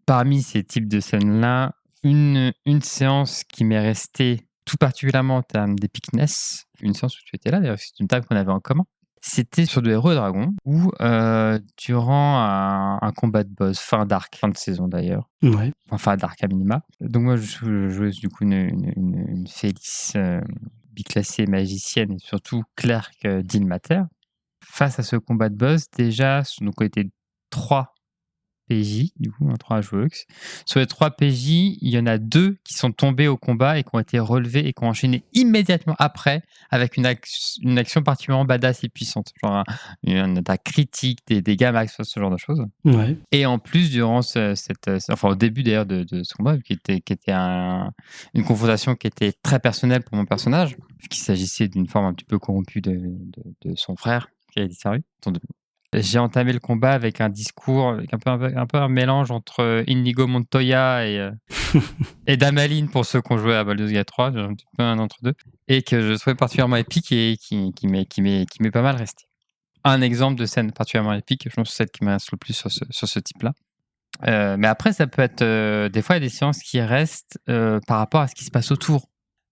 [SPEAKER 3] Parmi ces types de scènes-là, une séance qui m'est restée tout particulièrement en termes d'épicness, une séance où tu étais là, d'ailleurs, c'est une table qu'on avait en commun. C'était sur de Héros et Dragons, où durant un combat de boss, fin de saison d'ailleurs,
[SPEAKER 2] Ouais.
[SPEAKER 3] enfin d'arc à minima. Donc moi, je jouais du coup une Félix biclassée magicienne et surtout clerc d'Ilmater. Face à ce combat de boss, déjà, donc on était 3 PJ, du coup, 3 joueurs. Sur les 3 PJ, il y en a 2 qui sont tombés au combat et qui ont été relevés et qui ont enchaîné immédiatement après avec une action particulièrement badass et puissante. Genre une attaque critique, des dégâts max, ce genre de choses.
[SPEAKER 2] Ouais.
[SPEAKER 3] Et en plus, durant au début d'ailleurs de ce combat, qui était une confrontation qui était très personnelle pour mon personnage, puisqu'il s'agissait d'une forme un petit peu corrompue de son frère qui a disparu. J'ai entamé le combat avec un discours, avec un peu un mélange entre Inigo Montoya et Damaline pour ceux qui ont joué à Baldur's Gate 3, un petit peu un entre deux, et que je trouvais particulièrement épique et qui m'est pas mal resté. Un exemple de scène particulièrement épique, je pense que c'est celle qui me reste le plus sur ce type-là. Mais après, ça peut être des fois il y a des séances qui restent par rapport à ce qui se passe autour.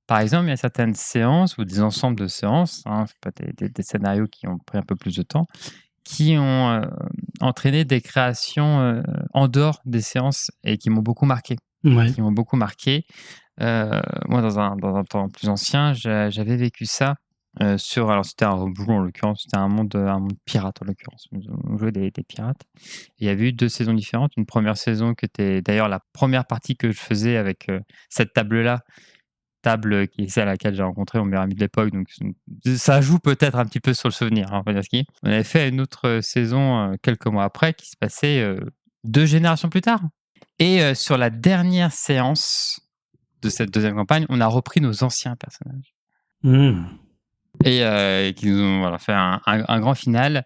[SPEAKER 3] Par exemple, il y a certaines séances ou des ensembles de séances, c'est pas des scénarios qui ont pris un peu plus de temps, qui ont entraîné des créations en dehors des séances et qui m'ont beaucoup marqué.
[SPEAKER 2] Ouais.
[SPEAKER 3] Moi, dans un temps plus ancien, j'avais vécu ça alors c'était un rebond en l'occurrence, c'était un monde pirate en l'occurrence. On jouait des pirates. Et il y avait eu 2 saisons différentes. Une première saison qui était d'ailleurs la première partie que je faisais avec cette table-là. Table qui est celle à laquelle j'ai rencontré mon meilleur ami de l'époque, donc ça joue peut-être un petit peu sur le souvenir. On va dire ce qui est. On avait fait une autre saison quelques mois après qui se passait 2 générations plus tard. Et sur la dernière séance de cette deuxième campagne, on a repris nos anciens personnages. Et qui nous ont fait un grand final.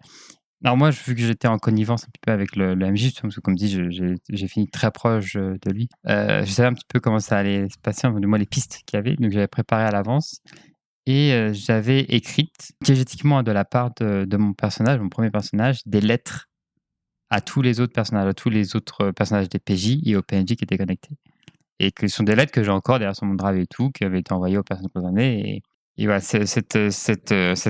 [SPEAKER 3] Alors moi, vu que j'étais en connivence un petit peu avec le MJ, parce que comme dit, j'ai fini très proche de lui, je savais un petit peu comment ça allait se passer, du moins les pistes qu'il y avait, donc j'avais préparé à l'avance. Et j'avais écrite, diégétiquement de la part de mon personnage, mon premier personnage, des lettres à tous les autres personnages des PJ et aux PNJ qui étaient connectés. Et que ce sont des lettres que j'ai encore derrière sur mon drive et tout, qui avaient été envoyées aux personnes concernées. Et voilà, cette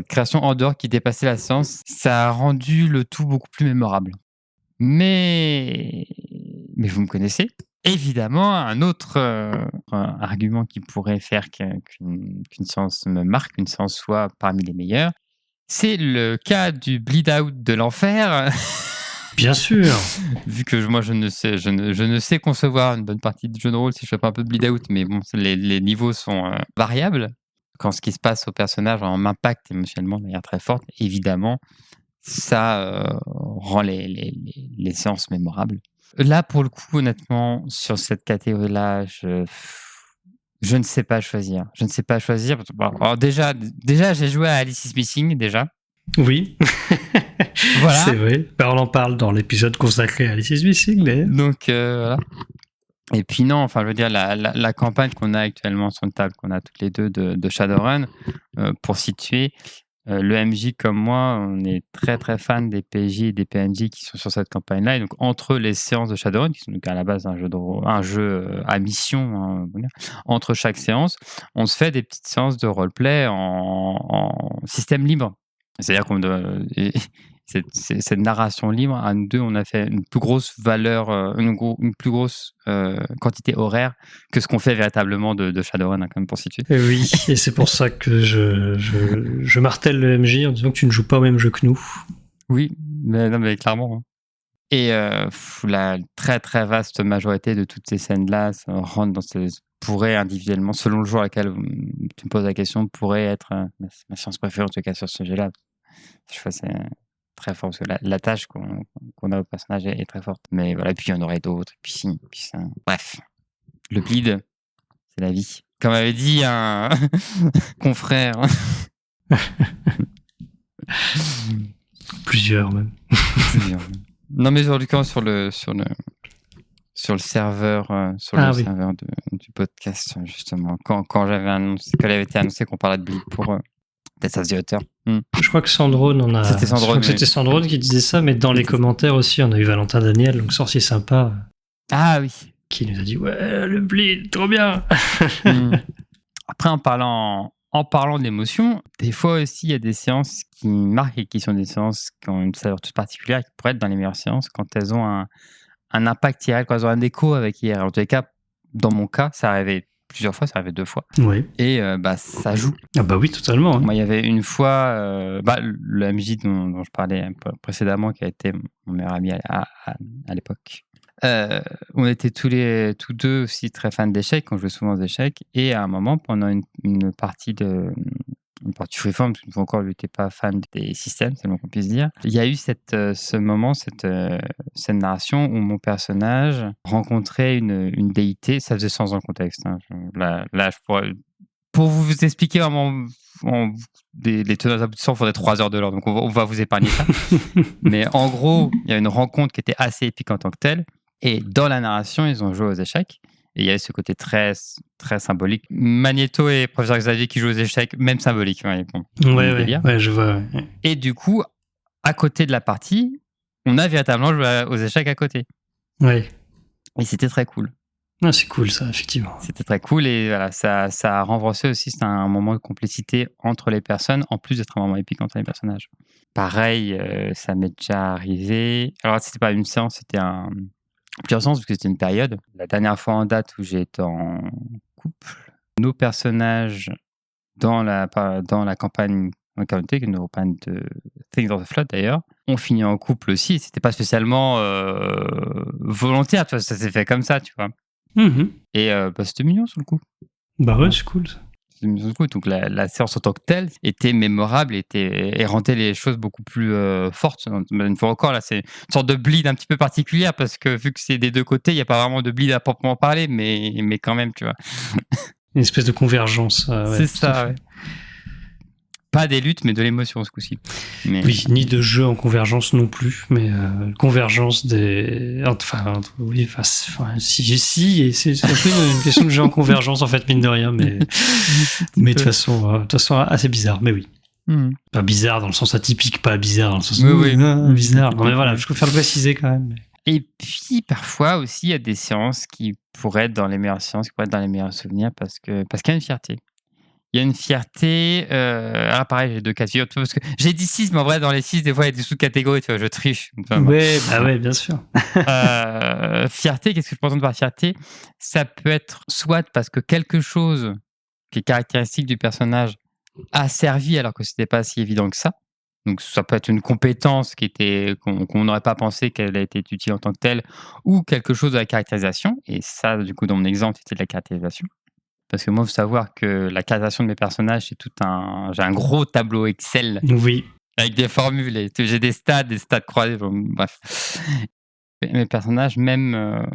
[SPEAKER 3] création en dehors qui dépassait la séance, ça a rendu le tout beaucoup plus mémorable. Mais vous me connaissez. Évidemment, un autre argument qui pourrait faire qu'une séance me marque, qu'une séance soit parmi les meilleures, c'est le cas du bleed out de l'enfer.
[SPEAKER 2] Bien sûr.
[SPEAKER 3] Vu que moi je ne sais concevoir une bonne partie de jeu de rôle si je fais pas un peu de bleed out, mais bon, les niveaux sont variables. Quand ce qui se passe au personnage m'impacte émotionnellement de manière très forte, évidemment, ça rend les séances mémorables. Là, pour le coup, honnêtement, sur cette catégorie-là, je ne sais pas choisir. Alors déjà, j'ai joué à Alice is Missing, déjà.
[SPEAKER 2] Oui,
[SPEAKER 3] Voilà.
[SPEAKER 2] C'est vrai. On en parle dans l'épisode consacré à Alice is Missing, d'ailleurs.
[SPEAKER 3] Donc, voilà. Et puis non, je veux dire, la campagne qu'on a actuellement sur une table, qu'on a toutes les deux de Shadowrun, pour situer, le MJ comme moi, on est très très fan des PJ et des PNJ qui sont sur cette campagne-là. Et donc, entre les séances de Shadowrun, qui sont donc à la base un jeu à mission, entre chaque séance, on se fait des petites séances de roleplay en système libre. C'est-à-dire qu'on cette narration libre, à nous deux, on a fait une plus grosse valeur, une plus grosse quantité horaire que ce qu'on fait véritablement de Shadowrun, quand même, pour situer.
[SPEAKER 2] Et oui, et c'est pour ça que je martèle le MJ en disant que tu ne joues pas au même jeu que nous.
[SPEAKER 3] Oui, mais clairement. Et la très très vaste majorité de toutes ces scènes-là rentrent dans pourrait individuellement, selon le jour à laquelle tu me poses la question, pourrait être ma séance préférée en tout cas sur ce sujet-là. Je trouve c'est très fort parce que la tâche qu'on a au personnage est très forte. Mais voilà, puis il y en aurait d'autres. Puis ça. Bref, le bleed, c'est la vie. Comme avait dit un confrère.
[SPEAKER 2] Plusieurs même.
[SPEAKER 3] Non, mais en tout cas sur le serveur, serveur du podcast, justement. Quand elle avait été annoncé qu'on parlait de bleed pour Tessas the Hunter.
[SPEAKER 2] Je crois que Sandrone en a.
[SPEAKER 3] C'était Sandrone,
[SPEAKER 2] c'était Sandrone qui disait ça, mais dans les commentaires aussi, on a eu Valentin Daniel, donc sorcier sympa.
[SPEAKER 3] Ah oui.
[SPEAKER 2] Qui nous a dit ouais, le bleed, trop bien.
[SPEAKER 3] Après, en parlant en parlant d'émotions, des fois aussi, il y a des séances qui marquent et qui sont des séances qui ont une saveur toute particulière, qui pourraient être dans les meilleures séances quand elles ont un impact IRL, quand elles ont un écho avec IRL. En tous les cas, dans mon cas, ça arrivait plusieurs fois, ça arrivait 2 fois.
[SPEAKER 2] Oui.
[SPEAKER 3] Et ça joue.
[SPEAKER 2] Ah bah oui, totalement.
[SPEAKER 3] Moi, il y avait une fois, le MJ dont je parlais un peu précédemment, qui a été mon meilleur ami à l'époque. On était tous deux aussi très fans d'échecs, on jouait souvent aux échecs. Et à un moment, pendant une partie freeform, parce qu'une fois encore, je n'étais pas fan des systèmes, c'est le moins qu'on puisse dire. Il y a eu ce moment, cette narration où mon personnage rencontrait une déité. Ça faisait sens dans le contexte. Hein. Là, je pourrais... Pour vous expliquer vraiment les tenants aboutissants, il faudrait 3 heures de l'heure, donc on va vous épargner ça. Mais en gros, il y a une rencontre qui était assez épique en tant que telle. Et dans la narration, ils ont joué aux échecs. Et il y avait ce côté très, très symbolique. Magneto et Professeur Xavier qui jouent aux échecs, même symbolique. Ouais,
[SPEAKER 2] je vois. Ouais.
[SPEAKER 3] Et du coup, à côté de la partie, on a véritablement joué aux échecs à côté.
[SPEAKER 2] Ouais.
[SPEAKER 3] Et c'était très cool.
[SPEAKER 2] Ah, c'est cool ça, effectivement.
[SPEAKER 3] C'était très cool et voilà, ça a renforcé aussi, c'était un moment de complicité entre les personnes, en plus d'être un moment épique entre les personnages. Pareil, ça m'est déjà arrivé. Alors, c'était pas une séance, c'était plusieurs séances, parce que c'était une période. La dernière fois en date où j'ai été en couple, nos personnages dans la campagne qui est une campagne de Things of the Flood d'ailleurs, ont fini en couple aussi. C'était pas spécialement volontaire, tu vois, ça s'est fait comme ça, tu vois.
[SPEAKER 2] Mm-hmm.
[SPEAKER 3] Et c'était mignon sur le coup.
[SPEAKER 2] Bah ouais, c'est cool ça.
[SPEAKER 3] Donc la séance en tant que telle était mémorable et rendait les choses beaucoup plus fortes. Une fois encore, là, c'est une sorte de bleed un petit peu particulière parce que vu que c'est des deux côtés, il n'y a pas vraiment de bleed à proprement parler, mais quand même, tu vois.
[SPEAKER 2] Une espèce de convergence. Ouais,
[SPEAKER 3] c'est ça, ouais. Pas des luttes, mais de l'émotion ce coup-ci. Mais...
[SPEAKER 2] Oui, ni de jeu en convergence non plus, mais convergence des... Enfin, oui, si, et c'est un peu une question de jeu en convergence, en fait, mine de rien, mais de toute façon assez bizarre, mais oui. Pas bizarre dans le sens atypique, pas bizarre dans le sens bizarre. Non, mais voilà, je préfère le préciser quand même.
[SPEAKER 3] Et puis, parfois aussi, il y a des séances qui pourraient être dans les meilleures séances, qui pourraient être dans les meilleurs souvenirs parce qu'il y a une fierté. Il y a une fierté. Pareil, j'ai 2 cas de figure. Parce que j'ai dit 6, mais en vrai, dans les 6, des fois, il y a des sous-catégories. Tu vois, je triche.
[SPEAKER 2] Ouais, bien sûr.
[SPEAKER 3] Fierté, qu'est-ce que je peux entendre par fierté ? Ça peut être soit parce que quelque chose qui est caractéristique du personnage a servi alors que ce n'était pas si évident que ça. Donc, ça peut être une compétence qu'on n'aurait pas pensé qu'elle a été utile en tant que telle, ou quelque chose de la caractérisation. Et ça, du coup, dans mon exemple, c'était de la caractérisation. Parce que moi, il faut savoir que la caractérisation de mes personnages, j'ai un gros tableau Excel.
[SPEAKER 2] Oui.
[SPEAKER 3] Avec des formules. J'ai des stats croisés. Bref. Mes personnages, même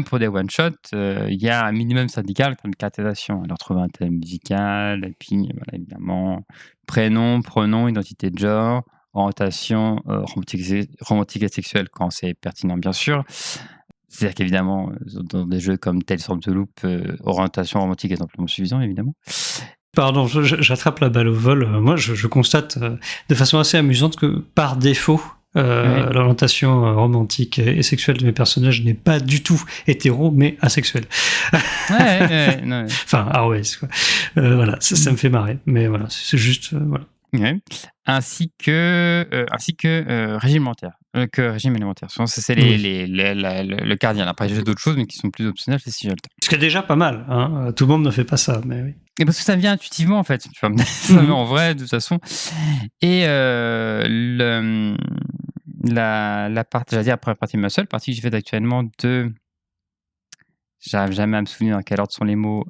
[SPEAKER 3] pour des one-shots, il y a un minimum syndical comme caractérisation. Alors, trouver un thème musical, et puis, voilà, évidemment, prénom, pronom, identité de genre, orientation romantique et sexuelle quand c'est pertinent, bien sûr. C'est-à-dire qu'évidemment, dans des jeux comme Tales from the Loop, orientation romantique est amplement suffisant, évidemment.
[SPEAKER 2] Pardon, j'attrape la balle au vol. Moi, je constate de façon assez amusante que par défaut, l'orientation romantique et sexuelle de mes personnages n'est pas du tout hétéro, mais asexuelle.
[SPEAKER 3] Ouais.
[SPEAKER 2] Enfin, AOS, quoi. Voilà, ça me fait marrer. Mais voilà, c'est juste... voilà.
[SPEAKER 3] Ouais. Ainsi que régime alimentaire. Souvent, c'est le cardinal. Après, j'ai d'autres choses, mais qui sont plus optionnelles, c'est si j'ai le temps.
[SPEAKER 2] Ce qui est déjà pas mal. Hein. Tout le monde ne fait pas ça, mais oui.
[SPEAKER 3] Et parce que ça vient intuitivement, en fait. Tu vois, ça vient en vrai, de toute façon. Et la partie, j'allais dire, après la partie de ma seule partie que j'ai faite actuellement j'arrive jamais à me souvenir dans quel ordre sont les mots.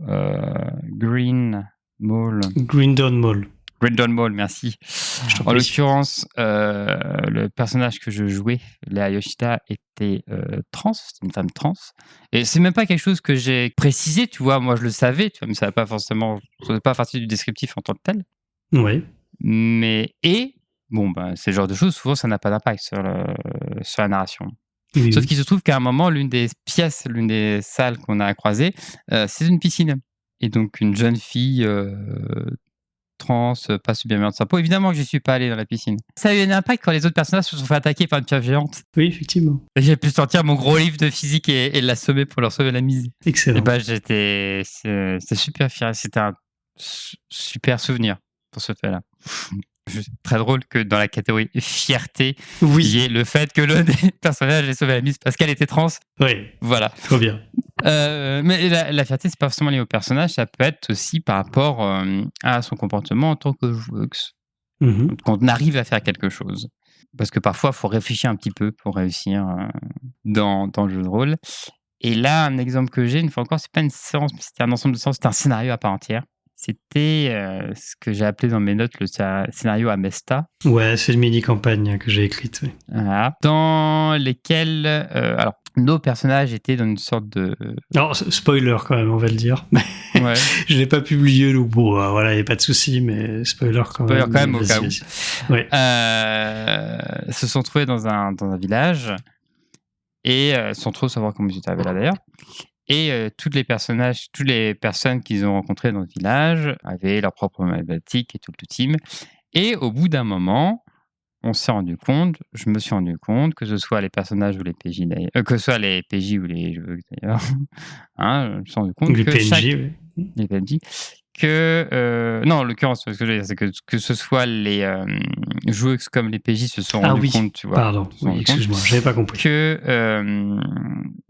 [SPEAKER 3] Green Dawn Mall, merci. En l'occurrence, le personnage que je jouais, Léa Yoshida, était trans, c'était une femme trans. Et c'est même pas quelque chose que j'ai précisé, tu vois, moi je le savais, tu vois, mais ça n'a pas forcément, ça faisait pas partie du descriptif en tant que tel.
[SPEAKER 2] Oui.
[SPEAKER 3] Mais, c'est le genre de choses, souvent ça n'a pas d'impact sur la narration.
[SPEAKER 2] Oui,
[SPEAKER 3] Sauf qu'il se trouve qu'à un moment, l'une des salles qu'on a croisées, c'est une piscine. Et donc une jeune fille trans, pas super bien de sa peau. Évidemment que je suis pas allé dans la piscine. Ça a eu un impact quand les autres personnages se sont fait attaquer par une pierre géante.
[SPEAKER 2] Oui, effectivement.
[SPEAKER 3] Et j'ai pu sortir mon gros livre de physique et l'assommer pour leur sauver la mise.
[SPEAKER 2] Excellent.
[SPEAKER 3] Et j'étais super fier. C'était un super souvenir pour ce fait-là. Très drôle que dans la catégorie fierté, il y ait le fait que l'un des personnages ait sauvé la mise parce qu'elle était trans.
[SPEAKER 2] Oui,
[SPEAKER 3] Voilà.
[SPEAKER 2] trop bien.
[SPEAKER 3] Mais la fierté, c'est pas forcément lié au personnage, ça peut être aussi par rapport à son comportement en tant que joueuse. Quand on arrive à faire quelque chose. Parce que parfois, il faut réfléchir un petit peu pour réussir dans le jeu de rôle. Et là, un exemple que j'ai, une fois encore, c'est pas une séance, mais c'était un ensemble de séances, c'était un scénario à part entière. C'était ce que j'ai appelé dans mes notes le scénario Amesta.
[SPEAKER 2] Ouais, c'est une mini-campagne que j'ai écrite. Oui.
[SPEAKER 3] Voilà. Dans lesquelles alors, nos personnages étaient dans une sorte de...
[SPEAKER 2] Alors, spoiler quand même, on va le dire.
[SPEAKER 3] Ouais.
[SPEAKER 2] Je l'ai pas publié, donc bon, voilà, il n'y a pas de souci, mais spoiler quand même.
[SPEAKER 3] Spoiler quand même, au cas où.
[SPEAKER 2] Ouais.
[SPEAKER 3] Se sont trouvés dans un village et sans trop savoir comment ils étaient arrivés là d'ailleurs. Et tous les personnes qu'ils ont rencontrées dans le village avaient leur propre problématique et tout le team. Et au bout d'un moment, je me suis rendu compte, que ce soit les personnages ou les PJ d'ailleurs, que ce soit les PJ ou les joueurs d'ailleurs, je me suis rendu compte
[SPEAKER 2] les
[SPEAKER 3] que
[SPEAKER 2] PNJ,
[SPEAKER 3] les PNJ, que non, en l'occurrence, ce que je veux dire, c'est que ce soit les joueuses comme les PJ se sont rendus compte, tu vois.
[SPEAKER 2] Pardon, oui, excuse-moi, j'avais pas compris.
[SPEAKER 3] Que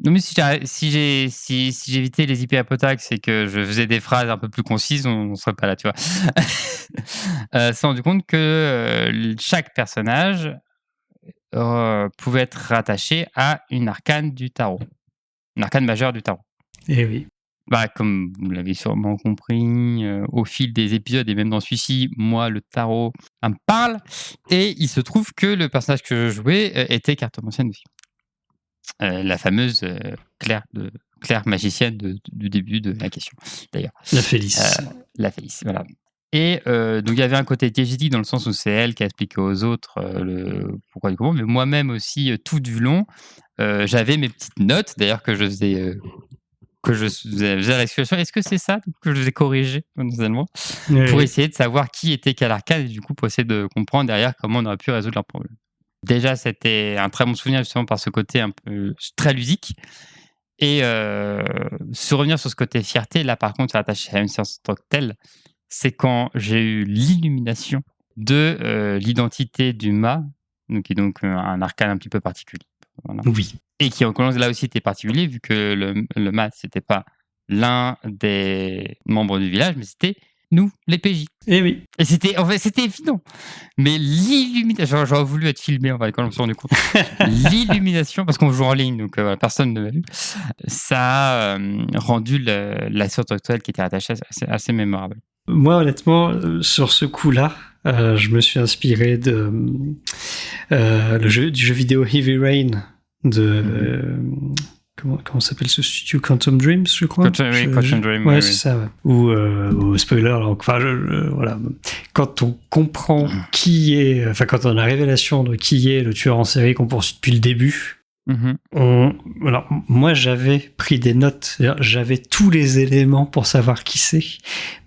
[SPEAKER 3] non, mais si j'évitais les hyperpotax et que je faisais des phrases un peu plus concises, on serait pas là, tu vois. Se sont rendu compte que chaque personnage pouvait être rattaché à une arcane du tarot, une arcane majeure du tarot.
[SPEAKER 2] Eh oui.
[SPEAKER 3] Bah, comme vous l'avez sûrement compris, au fil des épisodes et même dans celui-ci, moi, le tarot me parle. Et il se trouve que le personnage que je jouais était cartomancienne aussi. La fameuse Claire magicienne du début de la question, d'ailleurs.
[SPEAKER 2] La Félice.
[SPEAKER 3] La Félice, voilà. Et donc, il y avait un côté TGD dans le sens où c'est elle qui a expliqué aux autres le pourquoi du comment. Mais moi-même aussi, tout du long, j'avais mes petites notes, d'ailleurs, que je faisais... que je faisais la situation. Est-ce que c'est ça que je vous ai corrigé potentiellement pour essayer de savoir qui était quel arcane et du coup pour essayer de comprendre derrière comment on aurait pu résoudre leur problème. Déjà, c'était un très bon souvenir justement par ce côté un peu très ludique. Et se revenir sur ce côté fierté, là par contre, attaché à une séance en tant que telle, c'est quand j'ai eu l'illumination de l'identité du mât, qui est donc un arcane un petit peu particulier. Voilà.
[SPEAKER 2] Oui.
[SPEAKER 3] Et qui, en l'occurrence, là aussi était particulier, vu que le mat, c'était pas l'un des membres du village, mais c'était nous, les PJ.
[SPEAKER 2] Eh oui.
[SPEAKER 3] Et c'était évident. Mais l'illumination, j'aurais voulu être filmé, en fait, quand on s'est rendu compte. L'illumination, parce qu'on joue en ligne, donc personne ne m'a vu, ça a rendu la séance actuelle qui était attachée assez mémorable.
[SPEAKER 2] Moi, honnêtement, sur ce coup-là, je me suis inspiré du jeu vidéo Heavy Rain de comment s'appelle ce studio, Quantum Dreams, je crois.
[SPEAKER 3] Quantum Dream.
[SPEAKER 2] Ouais, c'est ça. Ouais. Ou spoiler. Donc, enfin, voilà. Quand on comprend qui est, enfin, quand on a la révélation de qui est le tueur en série qu'on poursuit depuis le début. Alors, moi, j'avais pris des notes, j'avais tous les éléments pour savoir qui c'est,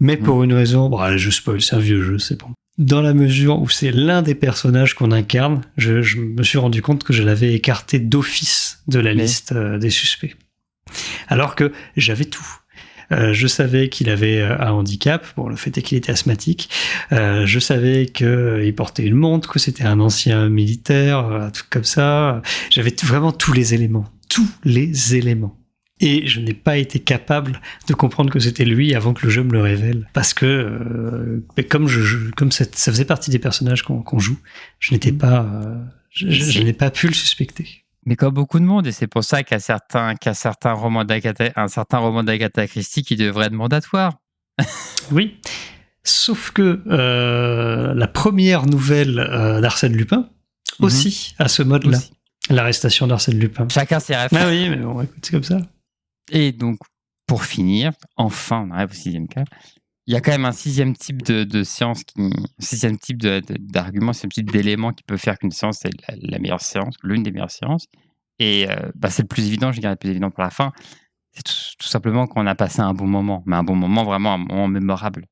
[SPEAKER 2] mais pour une raison, bon, je spoil, c'est un vieux jeu, c'est bon. Dans la mesure où c'est l'un des personnages qu'on incarne, je me suis rendu compte que je l'avais écarté d'office de la liste des suspects. Alors que j'avais tout. Je savais qu'il avait un handicap, bon, le fait est qu'il était asthmatique. Je savais qu'il portait une montre, que c'était un ancien militaire, un truc comme ça. J'avais vraiment tous les éléments. Et je n'ai pas été capable de comprendre que c'était lui avant que le jeu me le révèle. Parce que, comme ça faisait partie des personnages qu'on joue, je n'étais pas, je n'ai pas pu le suspecter.
[SPEAKER 3] Mais comme beaucoup de monde, et c'est pour ça qu'un certain roman d'Agatha Christie qui devrait être mandatoire.
[SPEAKER 2] Oui, sauf que la première nouvelle d'Arsène Lupin aussi a ce mode-là. Aussi. L'arrestation d'Arsène Lupin.
[SPEAKER 3] Chacun ses rêves.
[SPEAKER 2] Ah oui, mais bon, écoute, c'est comme ça.
[SPEAKER 3] Et donc, pour finir, enfin, on arrive au 6e cas. Il y a quand même un 6e type de séance, 6e type d'argument, 6e type d'élément qui peut faire qu'une séance est la meilleure séance, l'une des meilleures séances. Et c'est le plus évident, je dirais le plus évident pour la fin. C'est tout simplement qu'on a passé un bon moment, mais un bon moment, vraiment un moment mémorable.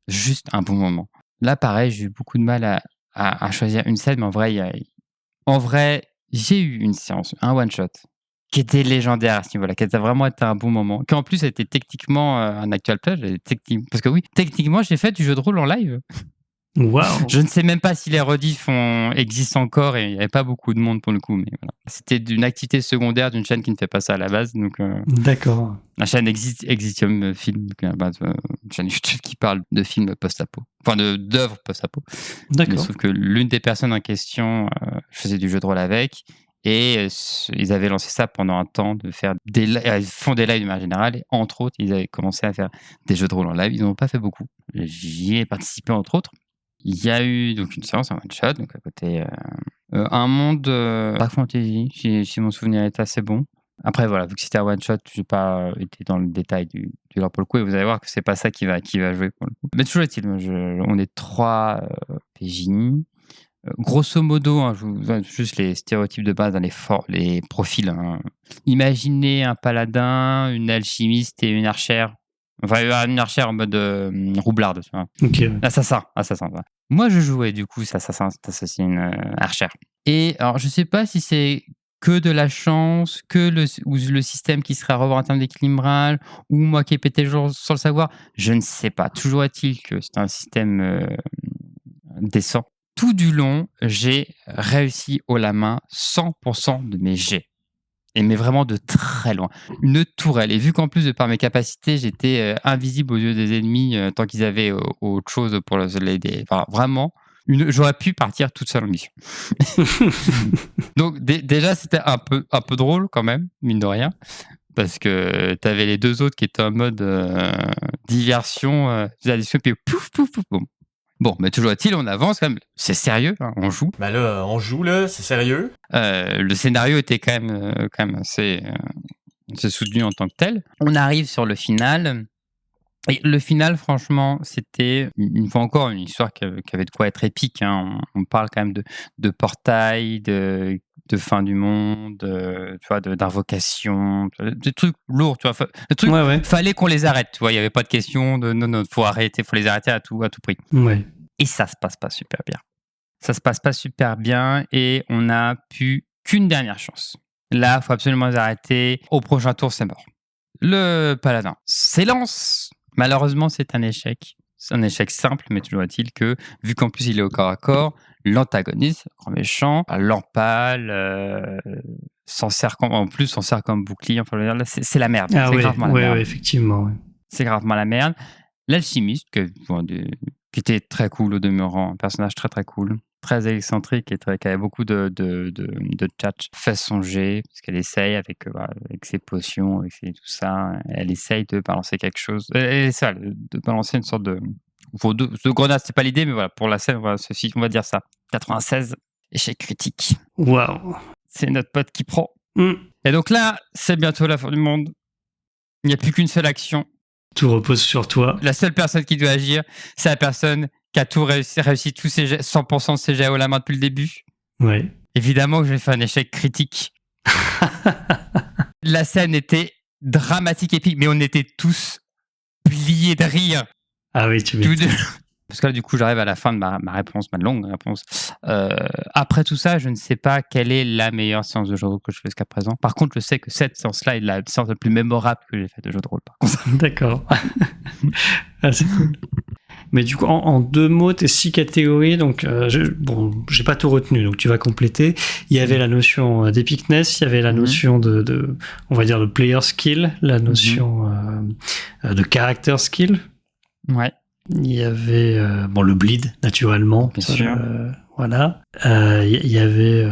[SPEAKER 3] Juste un bon moment. Là, pareil, j'ai eu beaucoup de mal à choisir une scène, mais en vrai, j'ai eu une séance, un one-shot, qui était légendaire à ce niveau-là, qui a vraiment été un bon moment, qui en plus a été techniquement un actual play, parce que oui, techniquement, j'ai fait du jeu de rôle en live.
[SPEAKER 2] Waouh.
[SPEAKER 3] Je ne sais même pas si les rediffs existent encore et il n'y avait pas beaucoup de monde pour le coup, mais voilà. C'était d'une activité secondaire d'une chaîne qui ne fait pas ça à la base, donc
[SPEAKER 2] D'accord.
[SPEAKER 3] la chaîne Existium Film, donc à la base, une chaîne YouTube qui parle de films post-apo, enfin d'œuvres post-apo.
[SPEAKER 2] D'accord.
[SPEAKER 3] Sauf que l'une des personnes en question, je faisais du jeu de rôle avec. Et ils avaient lancé ça pendant un temps, de faire ils font des lives de manière générale. Et entre autres, ils avaient commencé à faire des jeux de rôle en live. Ils n'en ont pas fait beaucoup. J'y ai participé entre autres. Il y a eu donc une séance, un one-shot, donc à côté un monde Dark Fantasy, si mon souvenir est assez bon. Après, voilà, vu que c'était un one-shot, je n'ai pas été dans le détail du lore pour le coup. Et vous allez voir que c'est pas ça qui va jouer pour le coup. Mais toujours est-il, on est 3 PJ. Grosso modo, hein, je vous donne juste les stéréotypes de base dans les profils. Hein. Imaginez un paladin, une alchimiste et une archère. Enfin, une archère en mode roublarde. Tu vois.
[SPEAKER 2] Ok.
[SPEAKER 3] Assassin. Ouais. Moi, je jouais du coup cet assassine archère. Et alors, je sais pas si c'est que de la chance, ou le système qui serait à revoir en termes d'équilibrage, ou moi qui ai pété le jour sans le savoir. Je ne sais pas. Toujours est-il que c'est un système décent. Tout du long, j'ai réussi haut la main 100% de mes jets. Mais vraiment de très loin. Une tourelle. Et vu qu'en plus, de par mes capacités, j'étais invisible aux yeux des ennemis tant qu'ils avaient autre chose pour l'aider. Enfin, vraiment, j'aurais pu partir toute seule en mission. Donc déjà, c'était un peu drôle quand même, mine de rien. Parce que tu avais les 2 autres qui étaient en mode diversion, puis pouf, pouf, pouf, boum. Bon, mais toujours est-il, on avance quand même. C'est sérieux, hein, on joue.
[SPEAKER 5] Ben là, on joue, là, c'est sérieux.
[SPEAKER 3] Le scénario était quand même assez soutenu en tant que tel. On arrive sur le final. Et le final, franchement, c'était une fois encore une histoire qui avait de quoi être épique. Hein. On parle quand même de portail, de fin du monde, tu vois, d'invocation, de trucs lourds, tu vois. Le truc, fallait qu'on les arrête, tu vois. Il n'y avait pas de question de non, faut les arrêter à tout prix.
[SPEAKER 2] Ouais.
[SPEAKER 3] Et ça se passe pas super bien. Et on n'a plus qu'une dernière chance. Là, il faut absolument les arrêter. Au prochain tour, c'est mort. Le paladin s'élance. Malheureusement, c'est un échec. C'est un échec simple, mais toujours est-il que, vu qu'en plus il est au corps à corps, l'antagoniste, le grand méchant, l'empale, s'en sert comme bouclier. Enfin, là, c'est la merde.
[SPEAKER 2] Ah
[SPEAKER 3] c'est gravement la merde.
[SPEAKER 2] Ouais, effectivement. Ouais.
[SPEAKER 3] C'est gravement la merde. L'alchimiste, qui était très cool au demeurant, un personnage très très cool, très excentrique et qui avait beaucoup de tchatch, fait son jet, parce qu'elle essaye avec ses potions, avec tout ça, elle essaye de balancer quelque chose. De balancer une sorte de grenade, c'est pas l'idée, mais voilà, pour la scène, on va dire ça. 96, échec critique.
[SPEAKER 2] Waouh.
[SPEAKER 3] C'est notre pote qui prend. Et donc là, c'est bientôt la fin du monde. Il n'y a plus qu'une seule action.
[SPEAKER 2] Tout repose sur toi.
[SPEAKER 3] La seule personne qui doit agir, c'est la personne qui a tout réussi tous ses jets, 100% de ses jets haut la main depuis le début.
[SPEAKER 2] Ouais.
[SPEAKER 3] Évidemment que j'ai fait un échec critique. La scène était dramatique, épique, mais on était tous pliés de rire.
[SPEAKER 2] Ah oui, tu m'étonnes.
[SPEAKER 3] Parce que là, du coup, j'arrive à la fin de ma réponse, ma longue réponse. Après tout ça, je ne sais pas quelle est la meilleure séance de jeu de rôle que je fais jusqu'à présent. Par contre, je sais que cette séance-là est la séance la plus mémorable que j'ai faite de jeu de rôle. Par contre.
[SPEAKER 2] D'accord. Ah, c'est cool. Mais du coup, en 2 mots, tes 6 catégories, donc, j'ai pas tout retenu, donc tu vas compléter. Il y avait la notion d'epicness, il y avait la notion de on va dire, de player skill, la notion de character skill.
[SPEAKER 3] Ouais.
[SPEAKER 2] Il y avait le bleed, naturellement.
[SPEAKER 3] Bien sûr.
[SPEAKER 2] Voilà. Il y avait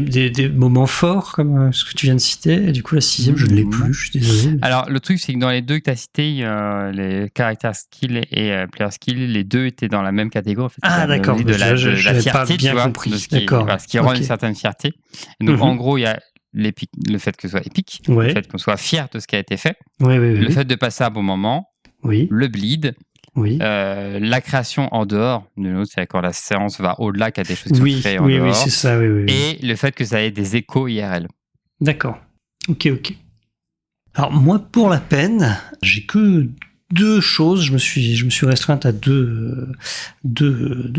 [SPEAKER 2] des moments forts, comme ce que tu viens de citer. Et du coup, la 6e, je ne l'ai plus, je suis désolé.
[SPEAKER 3] Alors, le truc, c'est que dans les 2 que tu as cités, les character skill et player skill, les 2 étaient dans la même catégorie. En fait,
[SPEAKER 2] d'accord.
[SPEAKER 3] De la fierté,
[SPEAKER 2] pas bien
[SPEAKER 3] tu vois,
[SPEAKER 2] compris.
[SPEAKER 3] D'accord. Ce qui rend une certaine fierté. Et donc, en gros, il y a le fait que ce soit épique, le fait qu'on soit fier de ce qui a été fait, le fait de passer un bon moment, le bleed, la création en dehors de nous, c'est quand la séance va au-delà, qu'il y a des choses qui sont créées en dehors.
[SPEAKER 2] Oui, c'est ça,
[SPEAKER 3] et le fait que ça ait des échos IRL.
[SPEAKER 2] D'accord. Ok. Alors moi, pour la peine, j'ai que 2 choses. Je me suis restreinte à deux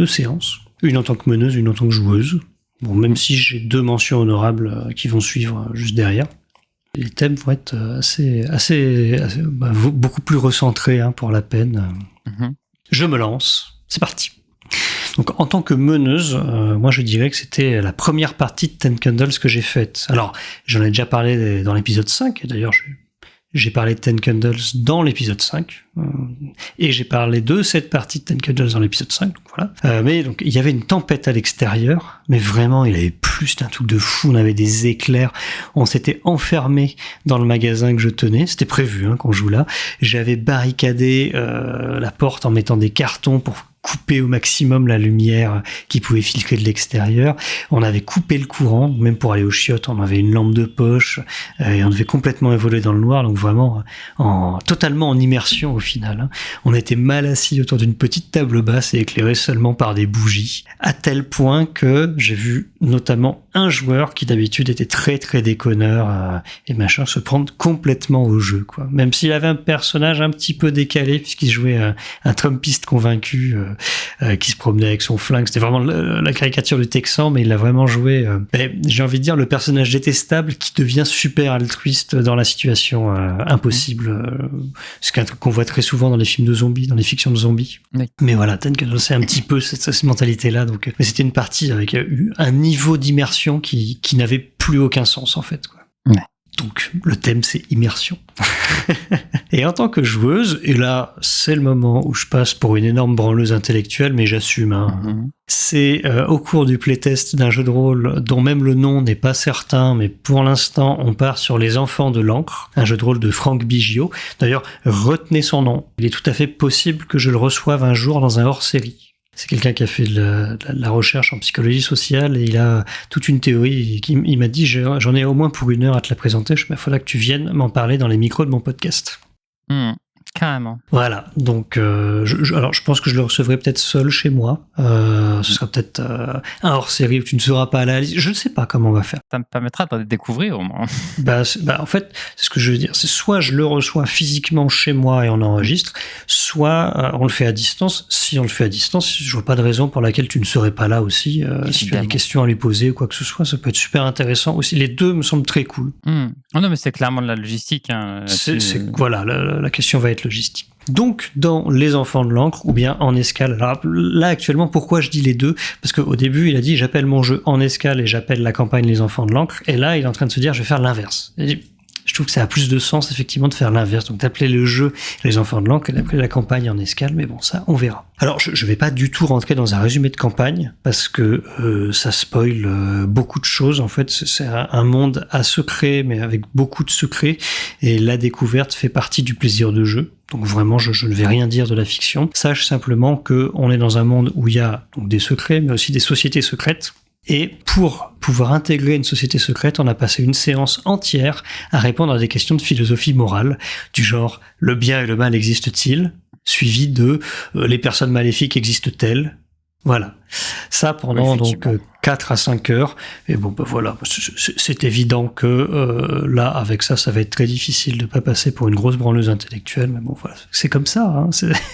[SPEAKER 2] séances. Une en tant que meneuse, une en tant que joueuse. Bon, même si j'ai 2 mentions honorables qui vont suivre juste derrière. Les thèmes vont être beaucoup plus recentrés pour la peine. Je me lance, c'est parti. Donc en tant que meneuse, moi je dirais que c'était la première partie de Ten Candles que j'ai faite. Alors j'en ai déjà parlé dans l'épisode 5, et d'ailleurs j'ai parlé de Ten Candles dans l'épisode 5, et j'ai parlé de cette partie de Ten Candles dans l'épisode 5, donc voilà. Mais donc il y avait une tempête à l'extérieur, mais vraiment il y avait plus, c'était un truc de fou, on avait des éclairs, on s'était enfermé dans le magasin que je tenais, c'était prévu qu'on joue là, j'avais barricadé la porte en mettant des cartons pour couper au maximum la lumière qui pouvait filtrer de l'extérieur. On avait coupé le courant, même pour aller aux chiottes, on avait une lampe de poche, et on devait complètement évoluer dans le noir, donc vraiment totalement en immersion au final. On était mal assis autour d'une petite table basse et éclairé seulement par des bougies, à tel point que j'ai vu notamment un joueur qui d'habitude était très très déconneur et machin se prendre complètement au jeu, quoi. Même s'il avait un personnage un petit peu décalé puisqu'il jouait un Trumpiste convaincu qui se promenait avec son flingue. C'était vraiment la caricature du Texan, mais il a vraiment joué, j'ai envie de dire, le personnage détestable qui devient super altruiste dans la situation impossible. C'est un truc qu'on voit très souvent dans les films de zombies, dans les fictions de zombies. Oui. Mais voilà, c'est un petit peu cette mentalité-là. Donc, mais c'était une partie avec un niveau d'immersion qui n'avait plus aucun sens, en fait, quoi. Ouais. Donc, le thème, c'est immersion. Et en tant que joueuse, et là, c'est le moment où je passe pour une énorme branleuse intellectuelle, mais j'assume. C'est au cours du playtest d'un jeu de rôle dont même le nom n'est pas certain, mais pour l'instant, on part sur Les Enfants de l'Ancre, un jeu de rôle de Franck Biggio. D'ailleurs, retenez son nom. Il est tout à fait possible que je le reçoive un jour dans un hors-série. C'est quelqu'un qui a fait de la recherche en psychologie sociale et il a toute une théorie. Il m'a dit, j'en ai au moins pour 1 heure à te la présenter. Il faudra que tu viennes m'en parler dans les micros de mon podcast.
[SPEAKER 3] Carrément.
[SPEAKER 2] Voilà, donc alors je pense que je le recevrai peut-être seul chez moi. Ce sera peut-être un hors-série où tu ne seras pas à la liste. Je ne sais pas comment on va faire.
[SPEAKER 3] Ça me permettra de découvrir au moins.
[SPEAKER 2] En fait, c'est ce que je veux dire. C'est soit je le reçois physiquement chez moi et on enregistre, soit on le fait à distance. Si on le fait à distance, je vois pas de raison pour laquelle tu ne serais pas là aussi. Si tu as des questions à lui poser ou quoi que ce soit, ça peut être super intéressant aussi. Les deux me semblent très cool.
[SPEAKER 3] Oh non, mais c'est clairement de la logistique.
[SPEAKER 2] Voilà, la question va être logistique. Donc, dans Les Enfants de l'Ancre, ou bien en escale. Alors là, actuellement, pourquoi je dis les deux ? Parce qu'au début, il a dit, j'appelle mon jeu en escale et j'appelle la campagne Les Enfants de l'Ancre. Et là, il est en train de se dire, je vais faire l'inverse. Je trouve que ça a plus de sens, effectivement, de faire l'inverse. Donc, d'appeler le jeu Les Enfants de l'Ancre et d'appeler la campagne en escale. Mais bon, ça, on verra. Alors, je vais pas du tout rentrer dans un résumé de campagne, parce que ça spoil beaucoup de choses. En fait, c'est un monde à secret, mais avec beaucoup de secrets. Et la découverte fait partie du plaisir de jeu. Donc vraiment, je ne vais rien dire de la fiction. Sache simplement qu'on est dans un monde où il y a donc des secrets, mais aussi des sociétés secrètes. Et pour pouvoir intégrer une société secrète, on a passé une séance entière à répondre à des questions de philosophie morale, du genre « le bien et le mal existent-ils ?» suivi de « les personnes maléfiques existent-elles ?» Voilà. Ça pendant donc 4 à 5 heures. Et bon, voilà, c'est évident que là, avec ça va être très difficile de pas passer pour une grosse branleuse intellectuelle. Mais bon, voilà, c'est comme ça.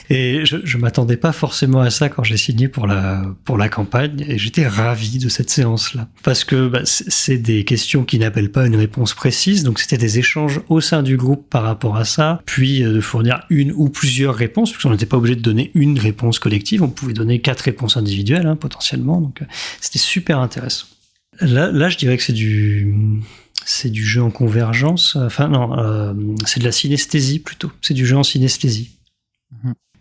[SPEAKER 2] Et je m'attendais pas forcément à ça quand j'ai signé pour la campagne. Et j'étais ravi de cette séance-là. Parce que c'est des questions qui n'appellent pas une réponse précise. Donc c'était des échanges au sein du groupe par rapport à ça. Puis de fournir une ou plusieurs réponses. Parce qu'on n'était pas obligé de donner une réponse collective. On pouvait donner 4 réponses individuelles, potentiellement. Donc c'était super intéressant. Là, je dirais que c'est du jeu en convergence. Enfin non, c'est de la synesthésie plutôt. C'est du jeu en synesthésie.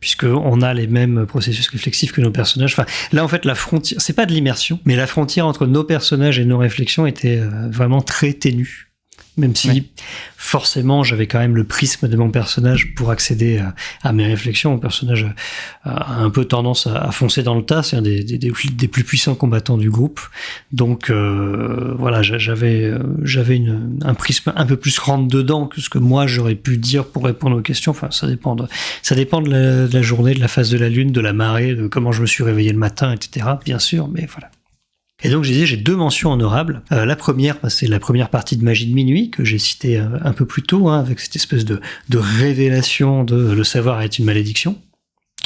[SPEAKER 2] Puisqu'on a les mêmes processus réflexifs que nos personnages. Enfin, là, en fait, la frontière, c'est pas de l'immersion, mais la frontière entre nos personnages et nos réflexions était vraiment très ténue. Même si, forcément, j'avais quand même le prisme de mon personnage pour accéder à mes réflexions. Mon personnage a un peu tendance à foncer dans le tas. C'est un des plus puissants combattants du groupe. Donc, voilà, j'avais un prisme un peu plus rentre-dedans que ce que moi, j'aurais pu dire pour répondre aux questions. Enfin, ça dépend de la journée, de la phase de la lune, de la marée, de comment je me suis réveillé le matin, etc. Bien sûr, mais voilà. Et donc j'ai 2 mentions honorables. La première, c'est la première partie de Magie de minuit que j'ai citée un peu plus tôt, avec cette espèce de révélation de le savoir est une malédiction,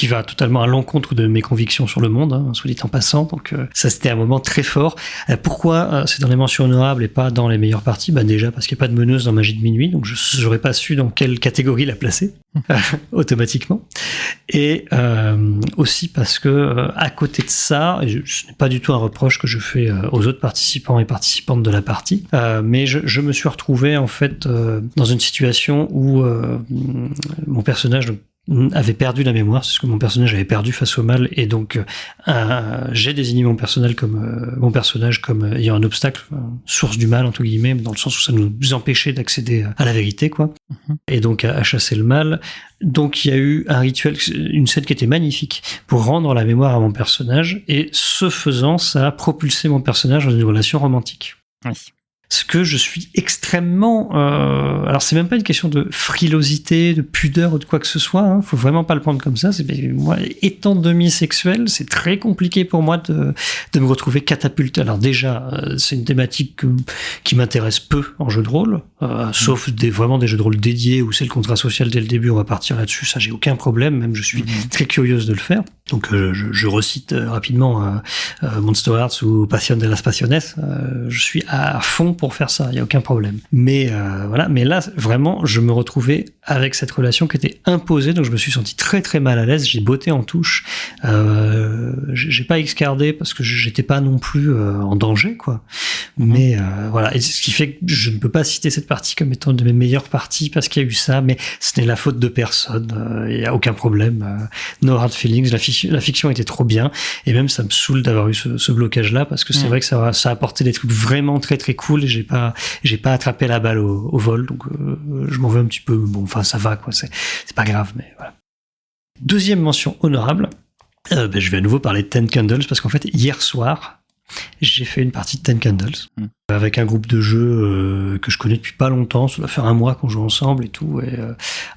[SPEAKER 2] qui va totalement à l'encontre de mes convictions sur le monde, hein, soit dit en passant. Donc ça, c'était un moment très fort. Pourquoi c'est dans les mentions honorables et pas dans les meilleures parties? Déjà parce qu'il n'y a pas de meneuse dans Magie de minuit, donc je n'aurais pas su dans quelle catégorie la placer automatiquement. Et aussi parce que à côté de ça, et ce n'est pas du tout un reproche que je fais aux autres participants et participantes de la partie, mais je me suis retrouvé en fait dans une situation où mon personnage avait perdu la mémoire, c'est ce que mon personnage avait perdu face au mal, et donc j'ai désigné mon personnage comme ayant un obstacle, source du mal entre guillemets, dans le sens où ça nous empêchait d'accéder à la vérité, quoi, et donc à chasser le mal. Donc il y a eu un rituel, une scène qui était magnifique pour rendre la mémoire à mon personnage, et ce faisant, ça a propulsé mon personnage dans une relation romantique.
[SPEAKER 3] Oui.
[SPEAKER 2] Ce que je suis extrêmement... alors, c'est même pas une question de frilosité, de pudeur ou de quoi que ce soit. Hein. Faut vraiment pas le prendre comme ça. Moi, étant demi-sexuel, c'est très compliqué pour moi de me retrouver catapulté. Alors déjà, c'est une thématique qui m'intéresse peu en jeu de rôle, sauf vraiment des jeux de rôle dédiés où c'est le contrat social dès le début, on va partir là-dessus. Ça, j'ai aucun problème. Même, je suis très curieuse de le faire. Donc, je recite rapidement Monster Hearts ou Passion de las Pasiones. Je suis à fond pour faire ça, il n'y a aucun problème. Mais voilà, mais là, vraiment, je me retrouvais avec cette relation qui était imposée, donc je me suis senti très très mal à l'aise, j'ai botté en touche, j'ai pas excardé parce que j'étais pas non plus en danger, quoi. Mais voilà, et ce qui fait que je ne peux pas citer cette partie comme étant de mes meilleures parties parce qu'il y a eu ça, mais ce n'est la faute de personne, il n'y a aucun problème. No hard feelings, la fiction était trop bien, et même ça me saoule d'avoir eu ce blocage-là parce que c'est vrai que ça a apporté des trucs vraiment très très cool, et j'ai pas attrapé la balle au vol, donc je m'en veux un petit peu. Bon, enfin ça va, quoi, c'est pas grave, mais voilà. Deuxième mention honorable, je vais à nouveau parler de Ten Candles parce qu'en fait hier soir j'ai fait une partie de Ten Candles avec un groupe de jeu que je connais depuis pas longtemps. Ça doit faire un mois qu'on joue ensemble et tout. Et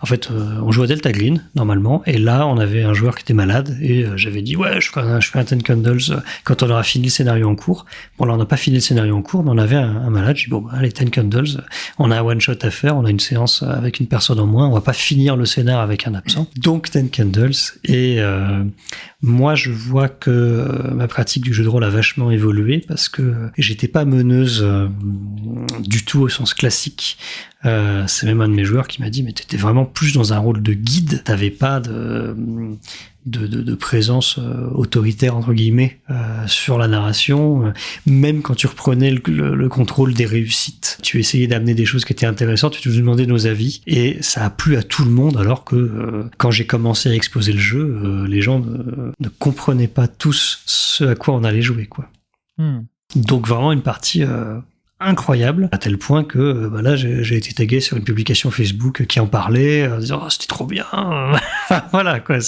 [SPEAKER 2] en fait, on joue à Delta Green normalement, et là on avait un joueur qui était malade et j'avais dit ouais, je fais un Ten Candles quand on aura fini le scénario en cours. Bon, là on n'a pas fini le scénario en cours, mais on avait un malade. J'ai dit bon, allez, Ten Candles, on a un one shot à faire, on a une séance avec une personne en moins, on va pas finir le scénar avec un absent. Donc Ten Candles, et moi je vois que ma pratique du jeu de rôle a vachement évolué parce que j'étais pas meneuse du tout au sens classique. C'est même un de mes joueurs qui m'a dit mais t'étais vraiment plus dans un rôle de guide, t'avais pas de présence autoritaire entre guillemets sur la narration, même quand tu reprenais le contrôle des réussites, tu essayais d'amener des choses qui étaient intéressantes, tu nous demandais nos avis, et ça a plu à tout le monde, alors que quand j'ai commencé à exposer le jeu, les gens ne comprenaient pas tous ce à quoi on allait jouer, quoi. Donc vraiment une partie incroyable, à tel point que là j'ai été tagué sur une publication Facebook qui en parlait, en disant oh, c'était trop bien. Voilà, quoi,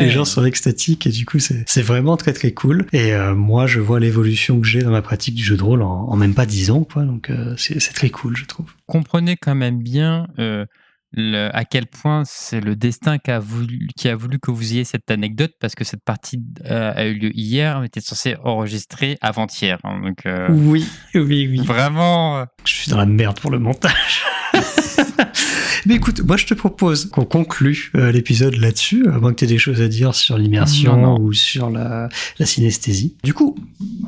[SPEAKER 2] les gens sont extatiques, et du coup c'est vraiment très très cool, et moi je vois l'évolution que j'ai dans ma pratique du jeu de rôle en même pas 10 ans, quoi. Donc c'est très cool, je trouve.
[SPEAKER 3] Comprenez quand même bien à quel point c'est le destin qui a voulu que vous ayez cette anecdote, parce que cette partie a eu lieu hier, mais était censé enregistrer avant-hier. Hein, donc,
[SPEAKER 2] oui.
[SPEAKER 3] Vraiment.
[SPEAKER 2] Je suis dans la merde pour le montage. Mais écoute, moi je te propose qu'on conclue l'épisode là-dessus, à moins que tu aies des choses à dire sur l'immersion ou sur la synesthésie. Du coup,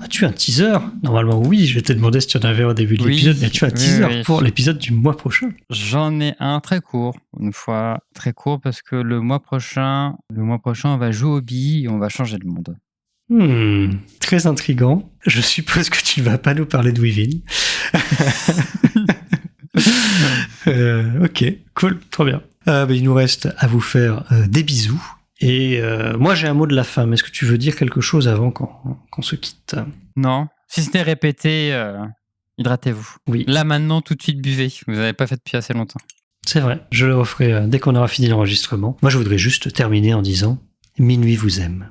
[SPEAKER 2] as-tu un teaser? Normalement oui, je vais te demander si tu en avais au début de l'épisode, mais as-tu un teaser pour l'épisode du mois prochain?
[SPEAKER 3] J'en ai un très court, une fois très court, parce que le mois prochain on va jouer au billes et on va changer le monde.
[SPEAKER 2] Très intriguant. Je suppose que tu ne vas pas nous parler de Weaving. Ok, cool, trop bien. Il nous reste à vous faire des bisous. Et moi, j'ai un mot de la fin. Mais est-ce que tu veux dire quelque chose avant qu'on se quitte?
[SPEAKER 3] Non, si ce n'est répété, hydratez-vous.
[SPEAKER 2] Oui.
[SPEAKER 3] Là, maintenant, tout de suite, buvez. Vous n'avez pas fait depuis assez longtemps.
[SPEAKER 2] C'est vrai, je le referai dès qu'on aura fini l'enregistrement. Moi, je voudrais juste terminer en disant « Minuit vous aime ».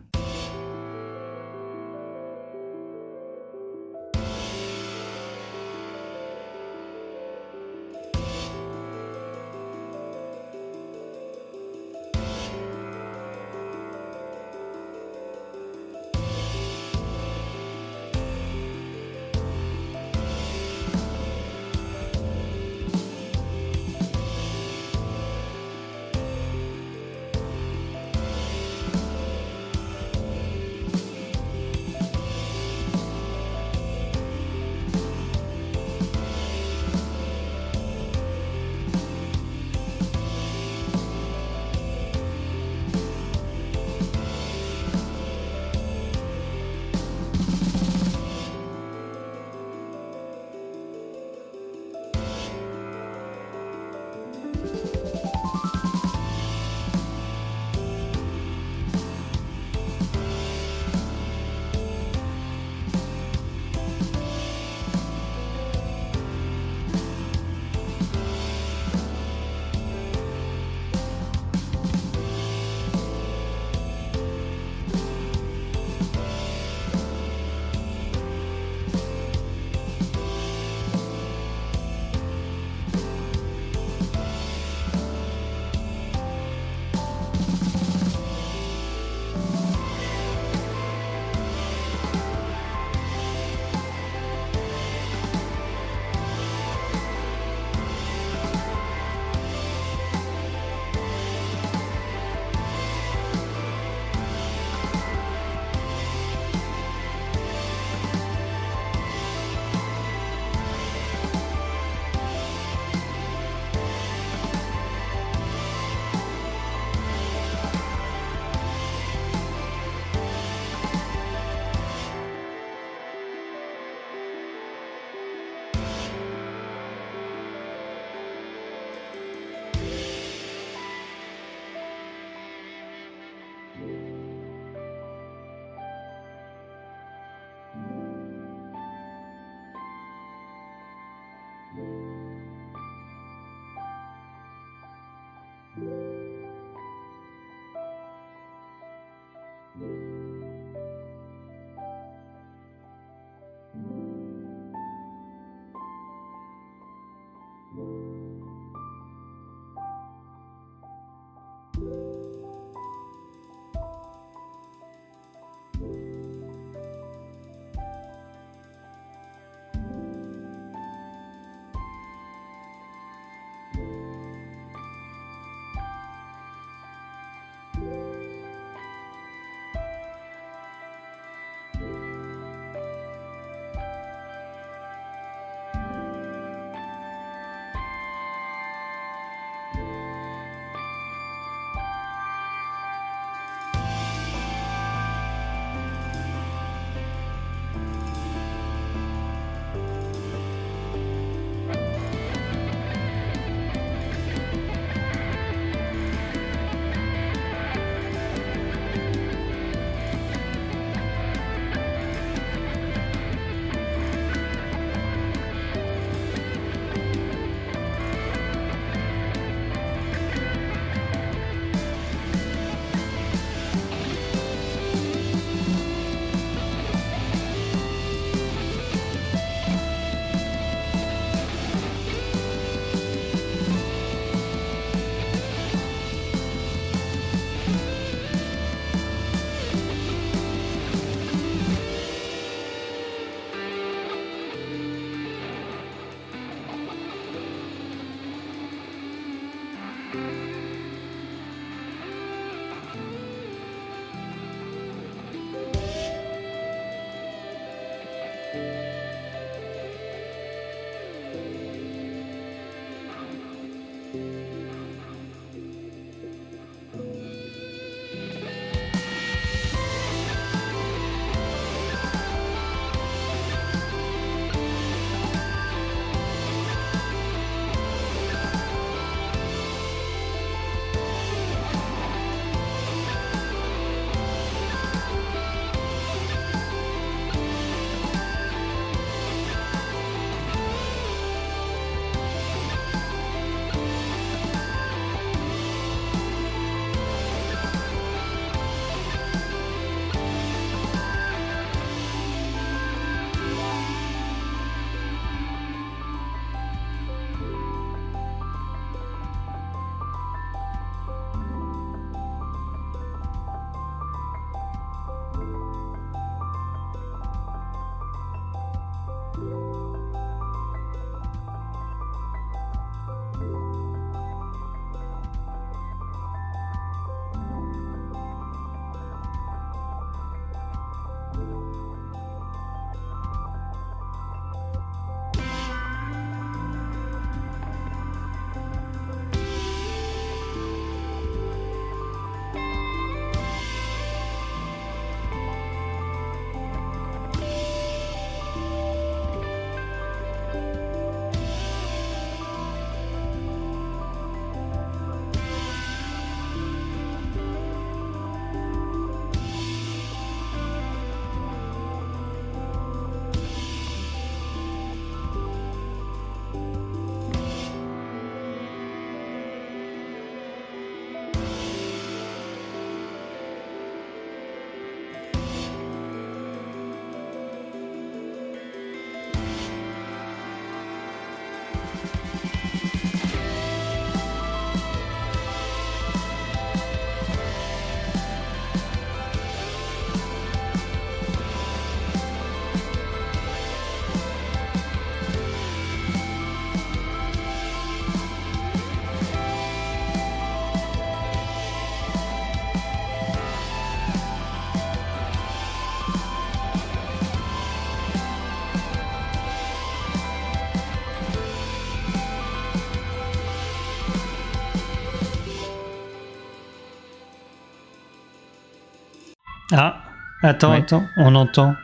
[SPEAKER 2] Ah, attends,
[SPEAKER 3] Ouais.
[SPEAKER 2] attends, on entend.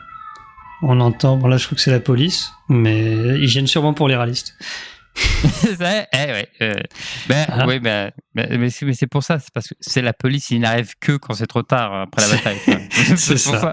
[SPEAKER 2] On entend. Bon, là, je trouve que c'est la police, mais ils viennent sûrement pour les râlistes.
[SPEAKER 3] C'est ça, ouais.
[SPEAKER 2] Ah.
[SPEAKER 3] Oui, mais c'est pour ça, c'est parce que c'est la police, il n'arrive que quand c'est trop tard après la bataille. quoi.
[SPEAKER 2] C'est
[SPEAKER 3] pour
[SPEAKER 2] ça.